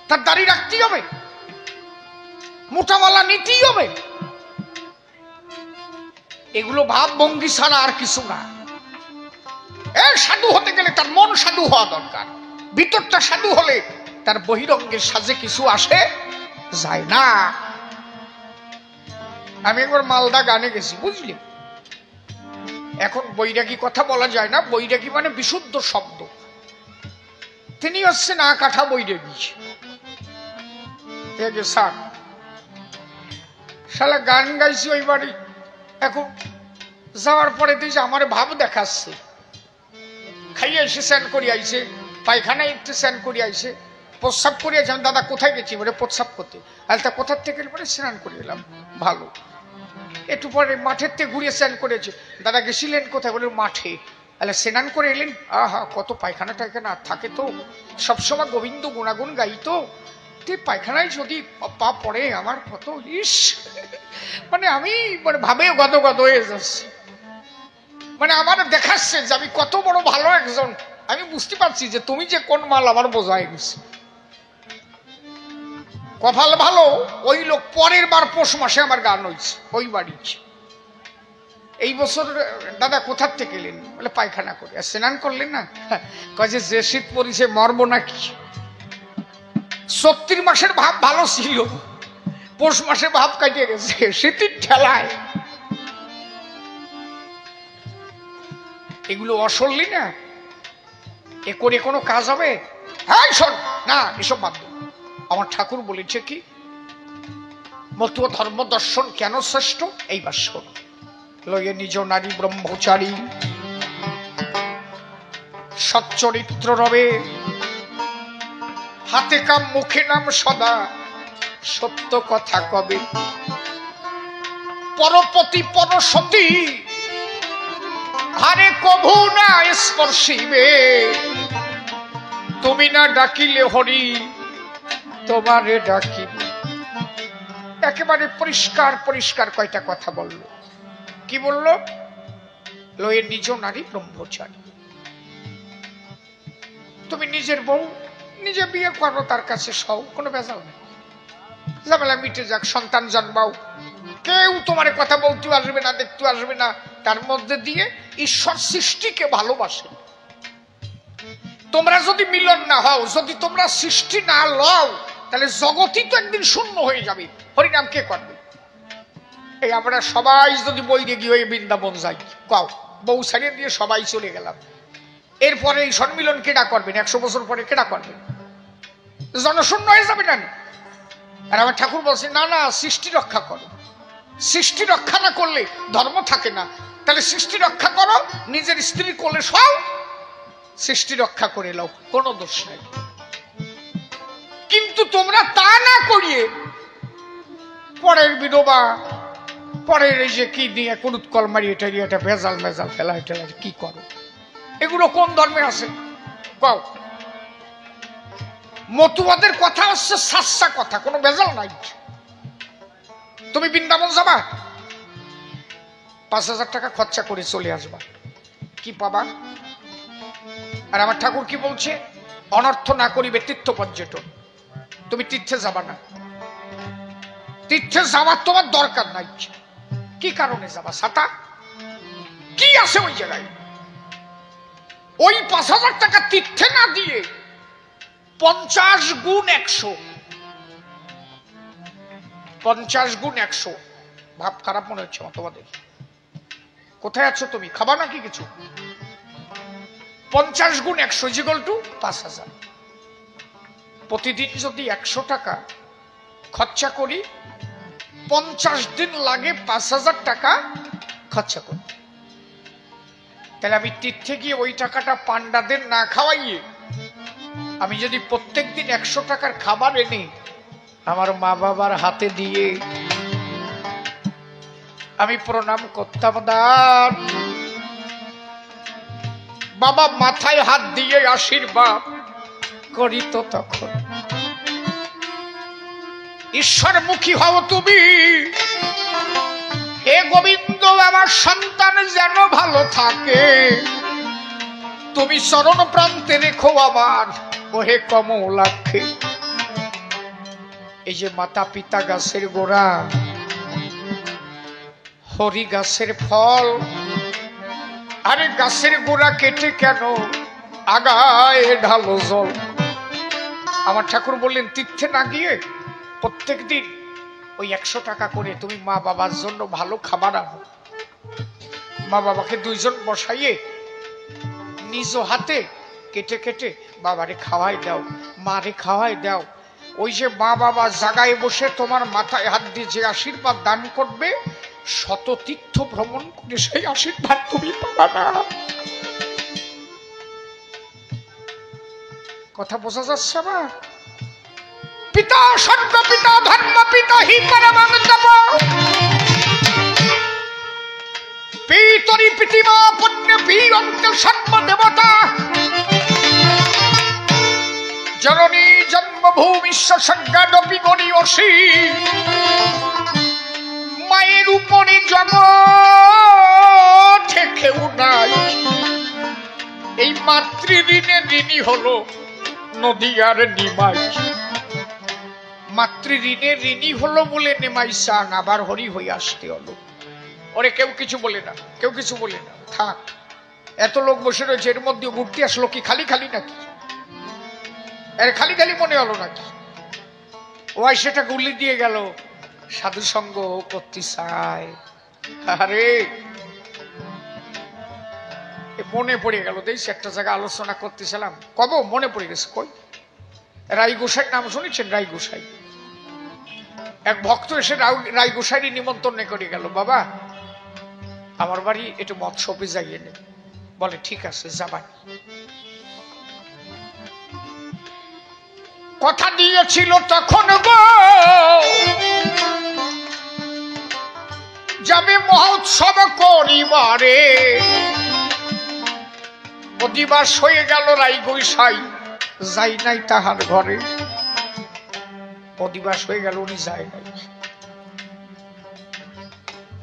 তার দাড়ি রাখতেই হবে, মোটামালা নিতেই হবে। এগুলো ভাব ভঙ্গি ছাড়া আর কিছু না। সাধু হতে গেলে তার মন সাধু হওয়া দরকার। ভিতরটা সাধু হলে তার বহিরঙ্গের সাজে কিছু আসে যায় না। আমি একবার মালদা গানে গেছি, বুঝলি? এখন বৈরাগী কথা বলা যায় না, বৈরাগী মানে বিশুদ্ধ শব্দ। তিনি হচ্ছে না কাঠা বৈরাগী। শালা গান গাইছি ওই বাড়ি, এখন যাওয়ার পরে দেখছি আমার ভাব দেখাচ্ছে। খাইয়ে এসে স্নান করি আইছে, পায়খানায় একটু স্নান করি আইছে, প্রস্রাব করে আইছে। দাদা কোথায় গেছি? বলে প্রস্রাব করতে। আর তা কোথার থেকে বলে স্নান করে এলাম। ভালো। একটু পরে মাঠের থেকে ঘুরিয়ে স্নান করেছে। দাদা গেছিলেন কোথায়? বলে মাঠে। তাহলে স্নান করে এলেন? আহা, কত পায়খানা টায়খানা থাকে তো, সবসময় গোবিন্দ গুণাগুণ গাইতো। পায়খানায় যদি পা পড়ে আমার কত ইস, মানে আমি মানে ভাবে গদগদ হয়ে যাচ্ছি। মানে আমার দেখাচ্ছে যে আমি কত বড় ভালো একজন। আমি বুঝতে পারছি যে তুমি যে কোন মাল আমার বোঝা হয়ে গেছে। কপাল ভালো, ওই লোক পরের বার পৌষ মাসে আমার গান হয়েছে ওই বাড়ি। এই বছর দাদা কোথার থেকে এলেন? বলে পায়খানা করে। আর স্নান করলেন না? কয় যে শীত পড়েছে মরবো নাকি। ৩৬ মাসের ভাব ভালো ছিল, পৌষ মাসের ভাব কাটিয়ে গেছে শীতের ঠেলায়। এগুলো অসল্লি না, এ করে কোনো কাজ হবে? হ্যাঁ শোন না, এসব বাদ। আমার ঠাকুর বলেছে কি, মতুয়া ধর্ম দর্শন কেন শ্রেষ্ঠ? এইবার শোন। লয়ে নিজ নারী ব্রহ্মচারী, সচ্চরিত্র রবে, হাতে কাম মুখে নাম সদা, সত্য কথা কবে, পরপতি পরসতী, হারে কভু না স্পর্শিবে, তুমি না ডাকিলে হরি তোমারে ডাকিবে। একেবারে পরিষ্কার পরিষ্কার কয়টা কথা বলল। কি বলল? লয়ে নিজ নারী ব্রহ্মচারী। তুমি নিজের বউ নিজে বিয়ে করো, তার কাছে সব কোনো বেজাল নেই, ঝামেলা মিটে যাক, সন্তান জন্মাও, কেউ তোমার কথা বলতে আসবে না, দেখতে আসবে না। তার মধ্যে দিয়ে ঈশ্বর সৃষ্টিকে ভালোবাসে। তোমরা যদি মিলন না হও, যদি তোমরা সৃষ্টি না লও, তাহলে জগতই তো একদিন শূন্য হয়ে যাবে। হরিনাম কে করবে? এই আমরা সবাই যদি বইরে গিয়ে হয়ে বৃন্দাবন যাই, কাও বউ ছাড়িয়ে দিয়ে সবাই চলে গেলাম, এরপরে এই সম্মিলন কেডা করবেন? 100 বছর পরে কেডা করবেন? জনশূন্য হয়ে যাবে না। আর আমার ঠাকুর বলছে না না, সৃষ্টি রক্ষা করো। সৃষ্টি রক্ষা না করলে ধর্ম থাকে না। তাহলে সৃষ্টি রক্ষা করো, নিজের স্ত্রী কোলে সব সৃষ্টি রক্ষা করে নাও, কোনো দোষ নাই। কিন্তু তোমরা তা না করিয়ে পরের বিধবা, পরের এই যে কি দিয়ে কুরুত কলমারি, এটা ভেজাল মেজাল ফেলা, এটা কি করো? এগুলো কোন ধর্মে আছে কও? মতুয়াদের কথা হচ্ছে সাচ্চা কথা, কোনো ভেজাল নাই। তুমি বৃন্দাবন যাবা, ৫,০০০ টাকা খরচা করে চলে আসবা, কি পাবা? আর আমার ঠাকুর কি বলছে? অনর্থ না করিবে তীর্থ পর্যটন। তুমি তীর্থে যাবা না, তীর্থে যাওয়ার তোমার দরকার নাই। কি কারণে যাবা? ছাতা কি আছে ওই জায়গায়? ওই ৫,০০০ টাকা তীর্থে না দিয়ে 50 গুণ 100, 50 গুণ 100। ভাব খারাপ মনে হচ্ছে তোমাদের? কোথায় আছো তুমি? খাবা নাকি কিছু? 50 গুণ 100 ইকুয়াল টু ৫,০০০। প্রতিদিন যদি 100 টাকা খরচা করি, 50 দিন লাগে ৫,০০০ টাকা খরচা করি। তাহলে আমি তীর্থে গিয়ে ওই টাকাটা পান্ডাদের না খাওয়াইয়ে আমি যদি প্রত্যেক দিন 100 টাকার খাবার এনে আমার মা বাবার হাতে দিয়ে আমি প্রণাম করতাম, দান বাবা মাথায় হাত দিয়ে আশীর্বাদ করিত, তখন ঈশ্বরমুখী হও তুমি। হে গোবিন্দ, আমার সন্তান যেন ভালো থাকে, তুমি চরণ প্রান্তে রেখো আমার, ওহে কমলাক্ষে। এই যে মাতা পিতা গাছের গোড়া, হরি গাছের ফল, আরে গাছের গোড়া কেটে কেন আগায় ঢালো জল? আমার ঠাকুর বললেন তীর্থে না গিয়ে প্রত্যেক দিন ওই 100 টাকা করে তুমি মা বাবার জন্য ভালো খাবার আনো। মা বাবাকে 2 জন বসাইয়ে নিজ হাতে কেটে কেটে বাবারে খাওয়াই দাও, মারে খাওয়াই দাও। ওই যে মা বাবা জায়গায় বসে তোমার মাথায় হাত দিয়ে যে আশীর্বাদ দান করবে, শত তীর্থ ভ্রমণ করে সেই আশীর্বাদ তুমি পাবা না। কথা বোঝা যাচ্ছে আমার? পিতা স্বর্গ পিতা ধর্ম পিতা হি পরমং তপ, পিতরি পিতিমা পুণ্য পীরন্ত সর্ব দেবতা, জননী জন্ম ভূমিশ্বসজ্ঞাদপি গণীয়সী, মায়ের উপরে জগতে কেউ নাই। এই মাতৃঋণে ঋণী হলো নদী আর নিমাই। মাতৃঋণে ঋণী হলো বলে নেমাই সান আবার হরি হয়ে আসতে হলো। ওরে কেউ কিছু বলে না, কেউ কিছু বলে না, থাক। এত লোক বসে রয়েছে, এর মধ্যে মূর্তি আসলো কি খালি খালি নাকি? এর খালি খালি মনে হলো নাকি? ওই সেটা গুলি দিয়ে গেল, সাধু সঙ্গ করতে চায়। আরে মনে পড়ে গেল, দেখছি একটা জায়গায় আলোচনা করতেছিলাম, কব মনে পড়ে গেছে। কই রাই গোসাই নাম শুনেছেন? রাই গোসাই, এক ভক্ত এসে রাই গোসাইয়ের নিমন্ত্রণ করে গেল, বাবা আমার বাড়ি একটু মৎস্যপে যাইয়ে নে। বলে ঠিক আছে যাবা। কথা দিয়েছিল তখন গো যাবে মহোৎসব করিবারে, অধিবাস হয়ে গেল রাই গোসাই, যাই নাই তাহার ঘরে। অধিবাস হয়ে গেল, উনি যায় নাই।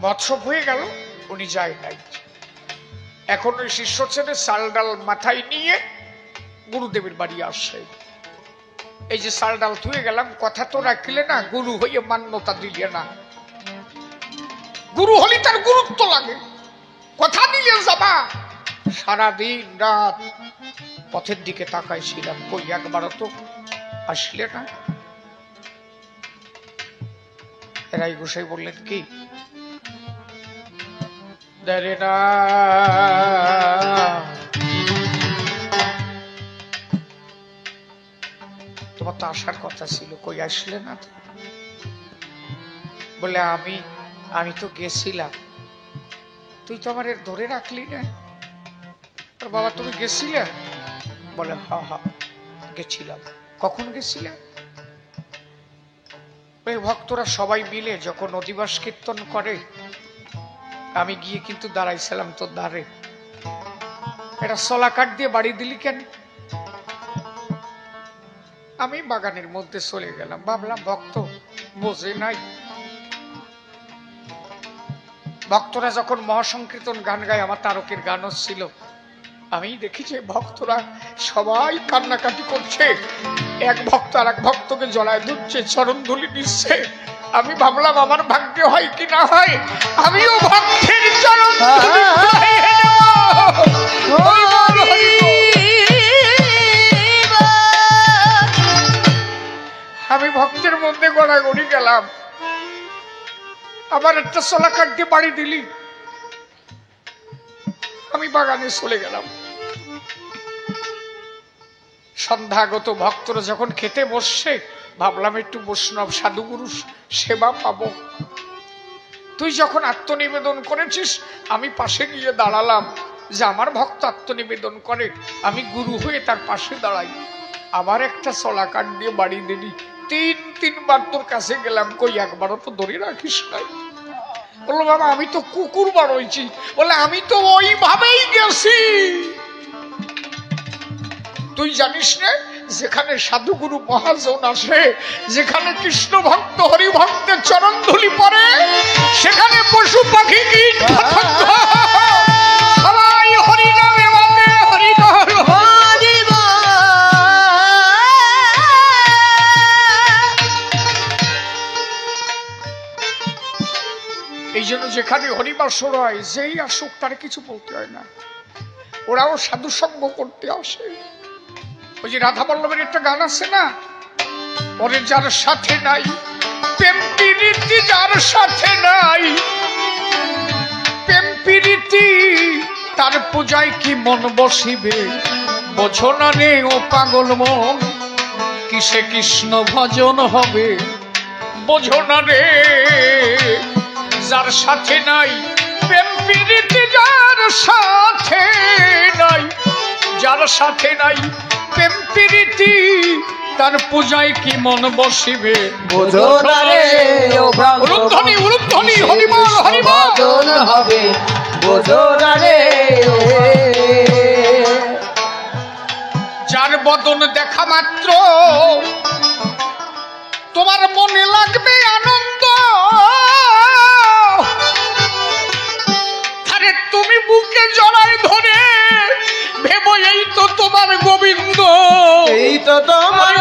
মৎসব হয়ে গেল, উনি যায় নাই। এখন ওই শিষ্য ছেলে চাল ডাল মাথায় নিয়ে গুরুদেবের বাড়ি আসছে। এই যে চাল ডাল থুয়ে গেলাম, কথা তো রাখলে না, গুরু হইয়ে মান্যতা দিলে না। গুরু হলে তার গুরুত্ব লাগে, কথা দিলে যাবা। সারাদিন রাত পথের দিকে তাকাইছিলাম, কই একবারও তো আসলে না। রাই গোসাই বললেন কি দেরে না, তোমার তো আসার কথা ছিল, কই আসলে না? বলে আমি তো গেছিলাম, তুই তো আমার ধরে রাখলি না। বাবা তুমি গেছিলে? বলে হা হা গেছিলাম। কখন গেছিলাম? ওই ভক্তরা সবাই মিলে যখন অধিবাস কীর্তন করে, আমি গিয়ে কিন্তু দাঁড়াইছিলাম তোর দ্বারে। এটা সলা কাঠ দিয়ে বাড়ি দিলি কেন? আমি বাগানের মধ্যে চলে গেলাম, ভাবলাম ভক্ত বোঝে নাই। ভক্তরা যখন মহাসংকীর্তন গান গায়, আমার তারকের গানও ছিল, আমি দেখি যে ভক্তরা সবাই কান্নাকাটি করছে, এক ভক্ত আর এক ভক্তকে জড়ায় ধরছে, চরণ ধুলি দিচ্ছে। আমি ভাবলাম আমার ভাগ্য হয় কি না হয়, আমিও ভক্তের চরণ ধুলি পাইয়ে নেব। আমি ভক্তের মধ্যে গড়াগড়ি গেলাম, আবার একটা চলা কাটতে বাড়ি দিলি। আমি বাগানে চলে গেলাম। সন্ধ্যাগত ভক্তরা যখন খেতে বসছে, ভাবলাম একটু বৈষ্ণব সাধুগুরু সেবা পাবো। তুই যখন আত্মনিবেদন করেছিস, আমি পাশে গিয়ে দাঁড়ালাম, যে আমার ভক্ত আত্মনিবেদন করে, আমি গুরু হয়ে তার পাশে দাঁড়াই। আবার একটা চলা কাঠ দিয়ে বাড়ি দিলি। তিনবার তোর কাছে গেলাম, কই একবারও তো ধরে রাখিস নাই। বললো বাবা আমি তো কুকুর বাড়ইছি। বলে আমি তো ওইভাবেই গেছি। তুই জানিস না, যেখানে সাধুগুরু মহাজন আসে, যেখানে কৃষ্ণ ভক্ত হরি ভক্তের চরণ ধুলি পড়ে, সেখানে পশু পাখি কীট পতঙ্গ সবাই হরি নামে বলে হরি হরিব। এই জন্য যেখানে হরিবাসর হয়, যেই আসুক তার কিছু বলতে হয় না, ওরাও সাধু সঙ্গ করতে আসে। ওই যে রাধা বল্লভের একটা গান আছে না, ওরে যার সাথে নাই প্রেম প্রীতি, যার সাথে নাই প্রেম প্রীতি, তার পূজায় কি মন বসিবে, বোঝো না রে ও পাগল মন, কিসে কৃষ্ণ ভজন হবে, বোঝো না রে। যার সাথে নাই প্রেম প্রীতি, যার সাথে নাই, যার সাথে নাই প্রেম প্রীতি, তার পূজায় কি মন বসিবে, বোঝো না রে ও উলুধ্বনি উলুধ্বনি হরিবল হরিবল হবে, বোঝো না রে। যার বদন দেখা মাত্র তোমার মনে লাগবে আনন্দ, আরে তুমি বুকে জড়ায় ধরে ভেবো এই তো তোমার গোবিন্দ, এই তো তোমার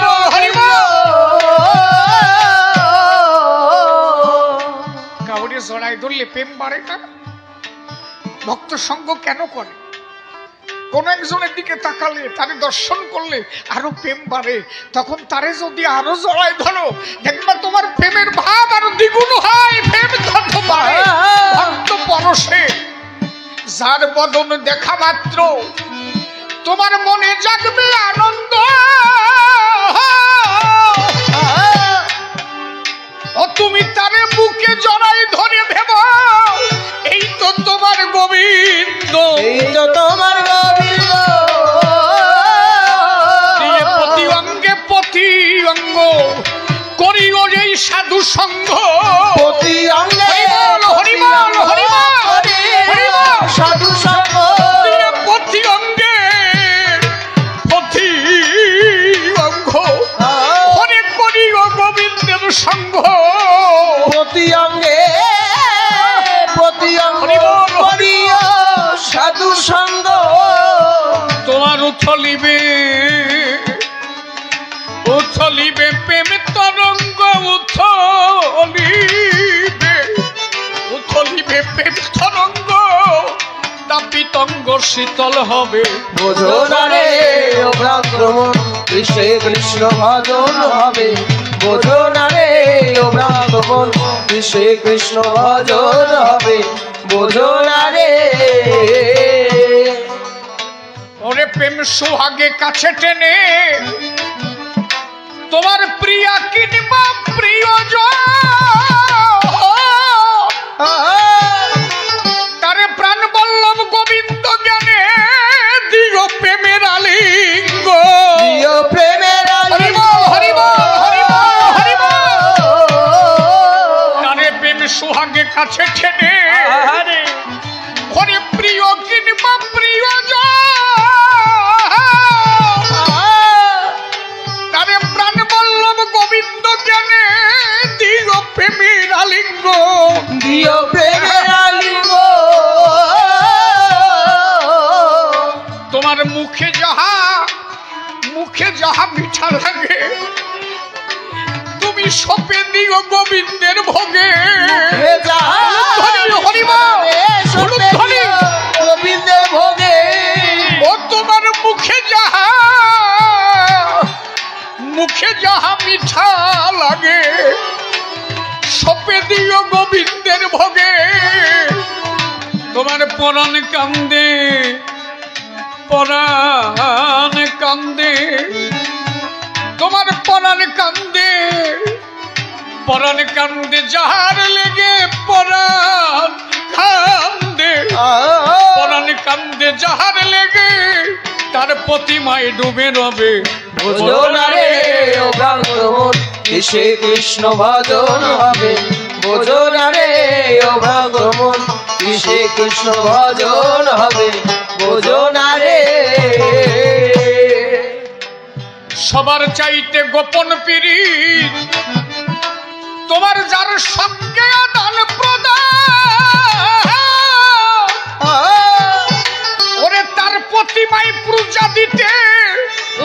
কাউরে জড়ায় ধরলে প্রেম বাড়ে না? ভক্ত সঙ্গ কেন করে? কোন একজনের দিকে তাকালে, তারে দর্শন করলে আরো প্রেম বাড়ে। তখন তারে যদি আরো জড়ায় ধরো, দেখবা তোমার প্রেমের ভাব আরো দ্বিগুণ হয়, প্রেম তত বাড়ে। ভক্ত পরশে যার বদন দেখা মাত্র তোমার মনে জাগবে আনন্দ, ও তুমি তারে বুকে জড়াই ধরে ভেব এই তো তোমার গোবিন্দ, এই তো তোমার গোবিন্দ। প্রতি অঙ্গে প্রতি অঙ্গ করিও এই সাধু সঙ্গ, প্রতি অঙ্গে হরিবল হরিবল হরিবল সাধু সঙ্গ, প্রতি অঙ্গে প্রতি অঙ্গ হরে করিও গোবিন্দের সঙ্গ, প্রতি অঙ্গে প্রতি অঙ্গ করিও সাধু সঙ্গ। তোমার উথলিবে উথলিবে প্রেম তরঙ্গ, উথলিবে উথলিবে প্রেম তরঙ্গ, তাপিতঙ্গ শীতল হবে বোঝনারে অভ্রাক্রমণ কৃষ্ণে কৃষ্ণ ভজন হবে, বোঝনারে অভ্রাক্রমণ কৃষ্ণে কৃষ্ণ ভজন হবে, বোঝনারে। ওরে প্রেম সোহাগে কাছে টেনে তোমার প্রিয়া কিনবা প্রিয়জন, তারে প্রাণ বল্লভ গোবিন্দ জ্ঞানে দিও প্রেমের আলিঙ্গ, প্রিয় প্রেমের হরিবল হরিবল হরিবল হরিবল, তারে প্রেম সোহাগে কাছে টেনে ওরে প্রিয় কিনবা প্রিয়জন, তারে প্রাণ বল্লভ গোবিন্দ জ্ঞানে দিও প্রেমের আলিঙ্গ, প্রিয় প্রেমের আলিঙ্গ। তোমার মুখে যাহা মিঠা লাগে তুমি সপে দিও গোবিন্দের ভোগে, গোবিন্দের ভোগে। ও তোমার মুখে যাহা মিঠা লাগে সপে দিও গোবিন্দের ভোগে, তোমার পরাণ কান্দে পরাণ কান্দে, তোমার পরাণ কান্দে পরাণ কান্দে যাহার লেগে পরাণ কান্দে, পরাণ কান্দে যাহার লেগে তার প্রতিমায় ডুবে রবে, বোঝনারে অভ্রাক্রমণ কৃষ্ণে কৃষ্ণ ভজন হবে, বোঝনারে অভ্রাক্রমণ কৃষ্ণে কৃষ্ণ ভজন হবে, বোঝনারে। সবার চাইতে গোপন পীড়িত তোমার যার সঙ্গে আদান প্রদান, ওরে তার প্রতিমায় পূজা দিতে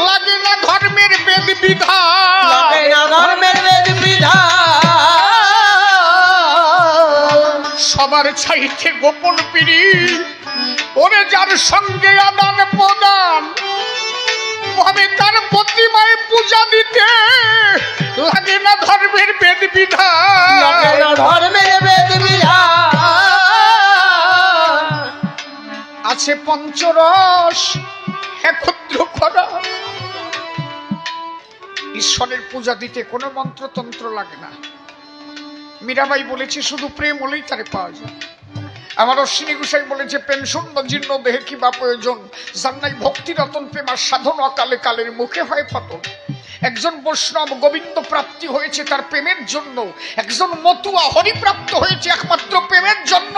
লাগে না ধর্মের বেদ বিধান, লাগে না ধর্মের বেদ বিধান। সবার চাইতে গোপন পীড়িত ওরে যার সঙ্গে আদান প্রদান, আমি তার প্রতিমায় পূজা দিতে লাগে না ধর্মের বেদ বিধান, লাগে না ধর্মের বেদ বিধান। আছে পঞ্চরস একত্র করা, ঈশ্বরের পূজা দিতে কোনো মন্ত্রতন্ত্র লাগে না। মীরাবাই বলেছে শুধু প্রেম হলেই তারে পাওয়া যায়। আমার অশ্বিনী গোসাই বলেছে প্রেম শূন্য জীর্ণ দেহে কি বা প্রয়োজন, যার নাই ভক্তি রতন প্রেম আর সাধন অকালে কালের মুখে হয় পতন। একজন বৈষ্ণব গোবিন্দ প্রাপ্তি হয়েছে তার প্রেমের জন্য, একজন মতুয়া হরি প্রাপ্ত হয়েছে একমাত্র প্রেমের জন্য।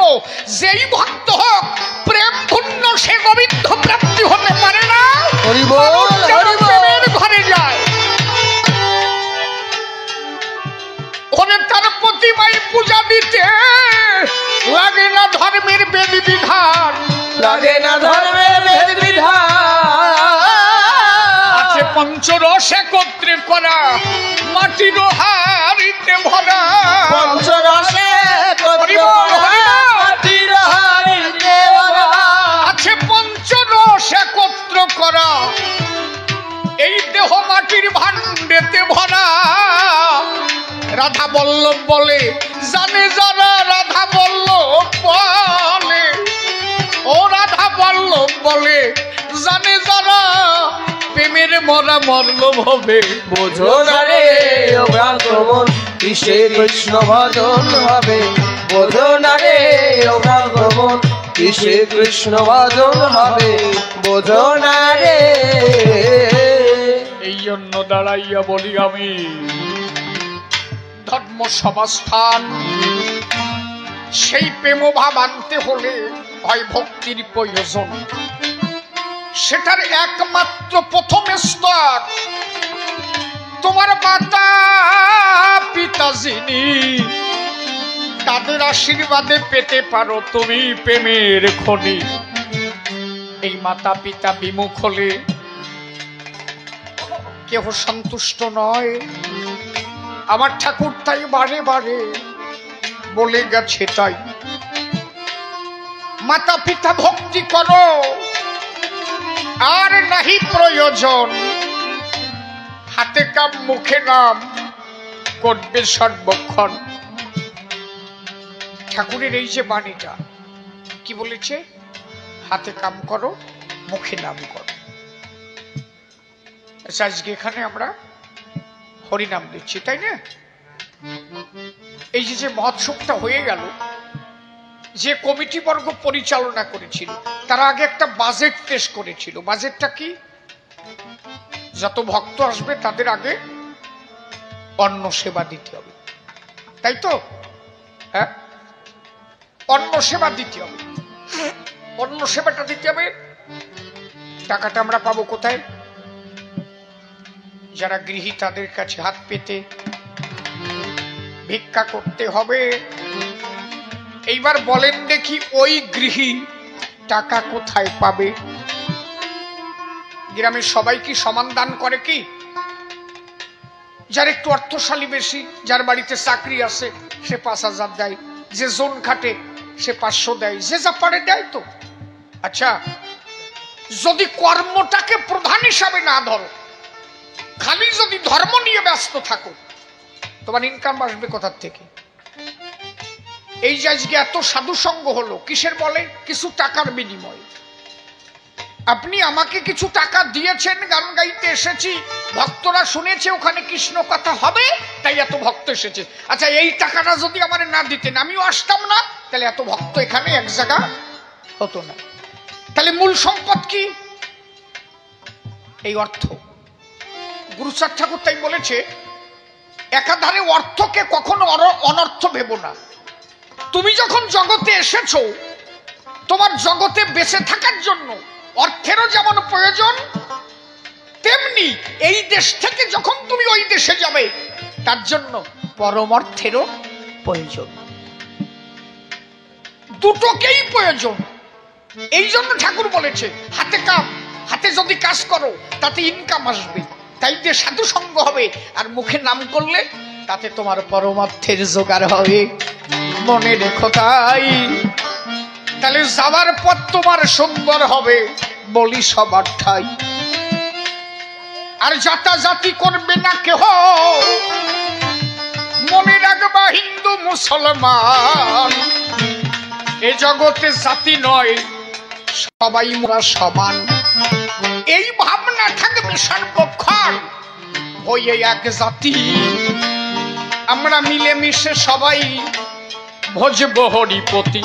যেই ভক্ত হোক প্রেম পূর্ণ সে গোবিন্দ প্রাপ্তি হতে পারে না, হরি বল, হরি বল। প্রেমের ঘরে যায়। প্রতিমায় পূজা দিতে লাগে না ধর্মের বেদ বিধান, লাগে না ধর্মের ভেদ বিধান। আছে পঞ্চরস একত্রে করা মাটির হাড়িতে ভরা, পঞ্চরসে মাটির হাড়িতে ভরা। আছে পঞ্চরস একত্র করা এই দেহ মাটির ভাণ্ডেতে ভরা। রাধা বল্লভ বলে জানে যারা, রাধা বল্লভ বলে, ও রাধা বল্লভ বলে জানে যারা, প্রেমের মরা মল্লভ হবে বোঝো না রে ও ভ্রান্ত মন, কিসে কৃষ্ণ ভজন হবে। বোঝো না রে ও ভ্রান্ত মন, কিসে কৃষ্ণ ভজন হবে। বোঝো না রে। এই জন্য দাঁড়াইয়া বলি আমি, ধর্ম সমাস্থান সেই প্রেম ভাব আনতে হলে হয় ভক্তির প্রয়োজন। সেটার একমাত্র প্রথম স্তর তোমার মাতা পিতা যিনি, তাদের আশীর্বাদে পেতে পারো তুমি প্রেমের খনি। এই মাতা পিতা বিমুখ হলে কেহ সন্তুষ্ট নয়। আমার ঠাকুর তাই বারে বারে বলে গেছে, তাই মাতা পিতা ভক্তি করো, আর নাহি প্রয়োজন হাতে কাম মুখে নাম করবে সর্বক্ষণ। ঠাকুরের এই যে বাণীটা কি বলেছে, হাতে কাম করো মুখে নাম করো। আজকে এখানে আমরা হরিনাম দিচ্ছি, তাই না? এই যে মহোৎসবটা হয়ে গেল, যে কমিটি বর্গ পরিচালনা করেছিল তারা আগে একটা বাজেট পেশ করেছিল। বাজেটটা কি? যত ভক্ত আসবে তাদের আগে অন্ন সেবা দিতে হবে, তাই তো? হ্যাঁ, অন্ন সেবা দিতে হবে। অন্ন সেবাটা দিতে হবে। টাকাটা আমরা পাবো কোথায়? যারা গৃহী তাদের কাছে হাত পেতে ভিক্ষা করতে হবে। এইবার বলেন দেখি, ওই গৃহী টাকা কোথায় পাবে? গ্রামের সবাই কি সমান দান করে কি? যার একটু অর্থশালী বেশি, যার বাড়িতে চাকরি আছে সে 5,000 দেয়, যে জোন খাটে সে 500 দেয়, যে যা পারে দেয়। তো আচ্ছা, যদি কর্মটাকে প্রধান হিসাবে না ধরো, খালি যদি ধর্ম নিয়ে ব্যস্ত থাকো, তোমার ইনকাম আসবে কোথার থেকে? এই যে আজকে এত সাধু সঙ্গ হলো, কিসের বলে? কিছু টাকার বিনিময়ে। আপনি আমাকে কিছু টাকা দিয়েছেন, গান গাইতে এসেছি, ভক্তরা শুনেছে ওখানে কৃষ্ণ কথা হবে, তাই এত ভক্ত এসেছে। আচ্ছা, এই টাকাটা যদি আমার না দিতেন, আমিও আসতাম না, তাহলে এত ভক্ত এখানে এক জায়গা হতো না। তাহলে মূল সম্পদ কি? এই অর্থ। গুরুচাঁদ ঠাকুর তাই বলেছে, একাধারে অর্থকে কখনো অনর্থ ভেবো না। তুমি যখন জগতে এসেছো, তোমার জগতে বেঁচে থাকার জন্য অর্থেরও যেমন প্রয়োজন, তেমনি এই দেশ থেকে যখন তুমি ওই দেশে যাবে তার জন্য পরমার্থেরও প্রয়োজন। দুটোকেই প্রয়োজন। এই জন্য ঠাকুর বলেছে, হাতে কাম, হাতে যদি কাজ করো তাতে ইনকাম আসবে, তাই দিয়ে সাধু সঙ্গ হবে, আর মুখে নাম করলে তাতে তোমার পরমার্থের জোগাড় হবে। মনে রেখো তাই। তাহলে যাবার পথ তোমার সুন্দর হবে, বলি সবার ঠাই। আর জাতাজাতি করবে না কেহ, মনে রাখবা হিন্দু মুসলমান, এ জগতে জাতি নয়, সবাই মোরা সমান। এই ভাবনা থাকবে সর্বক্ষণ, হয়ে এক জাতি। আমরা মিলেমিশে সবাই ভজব হরিপতি।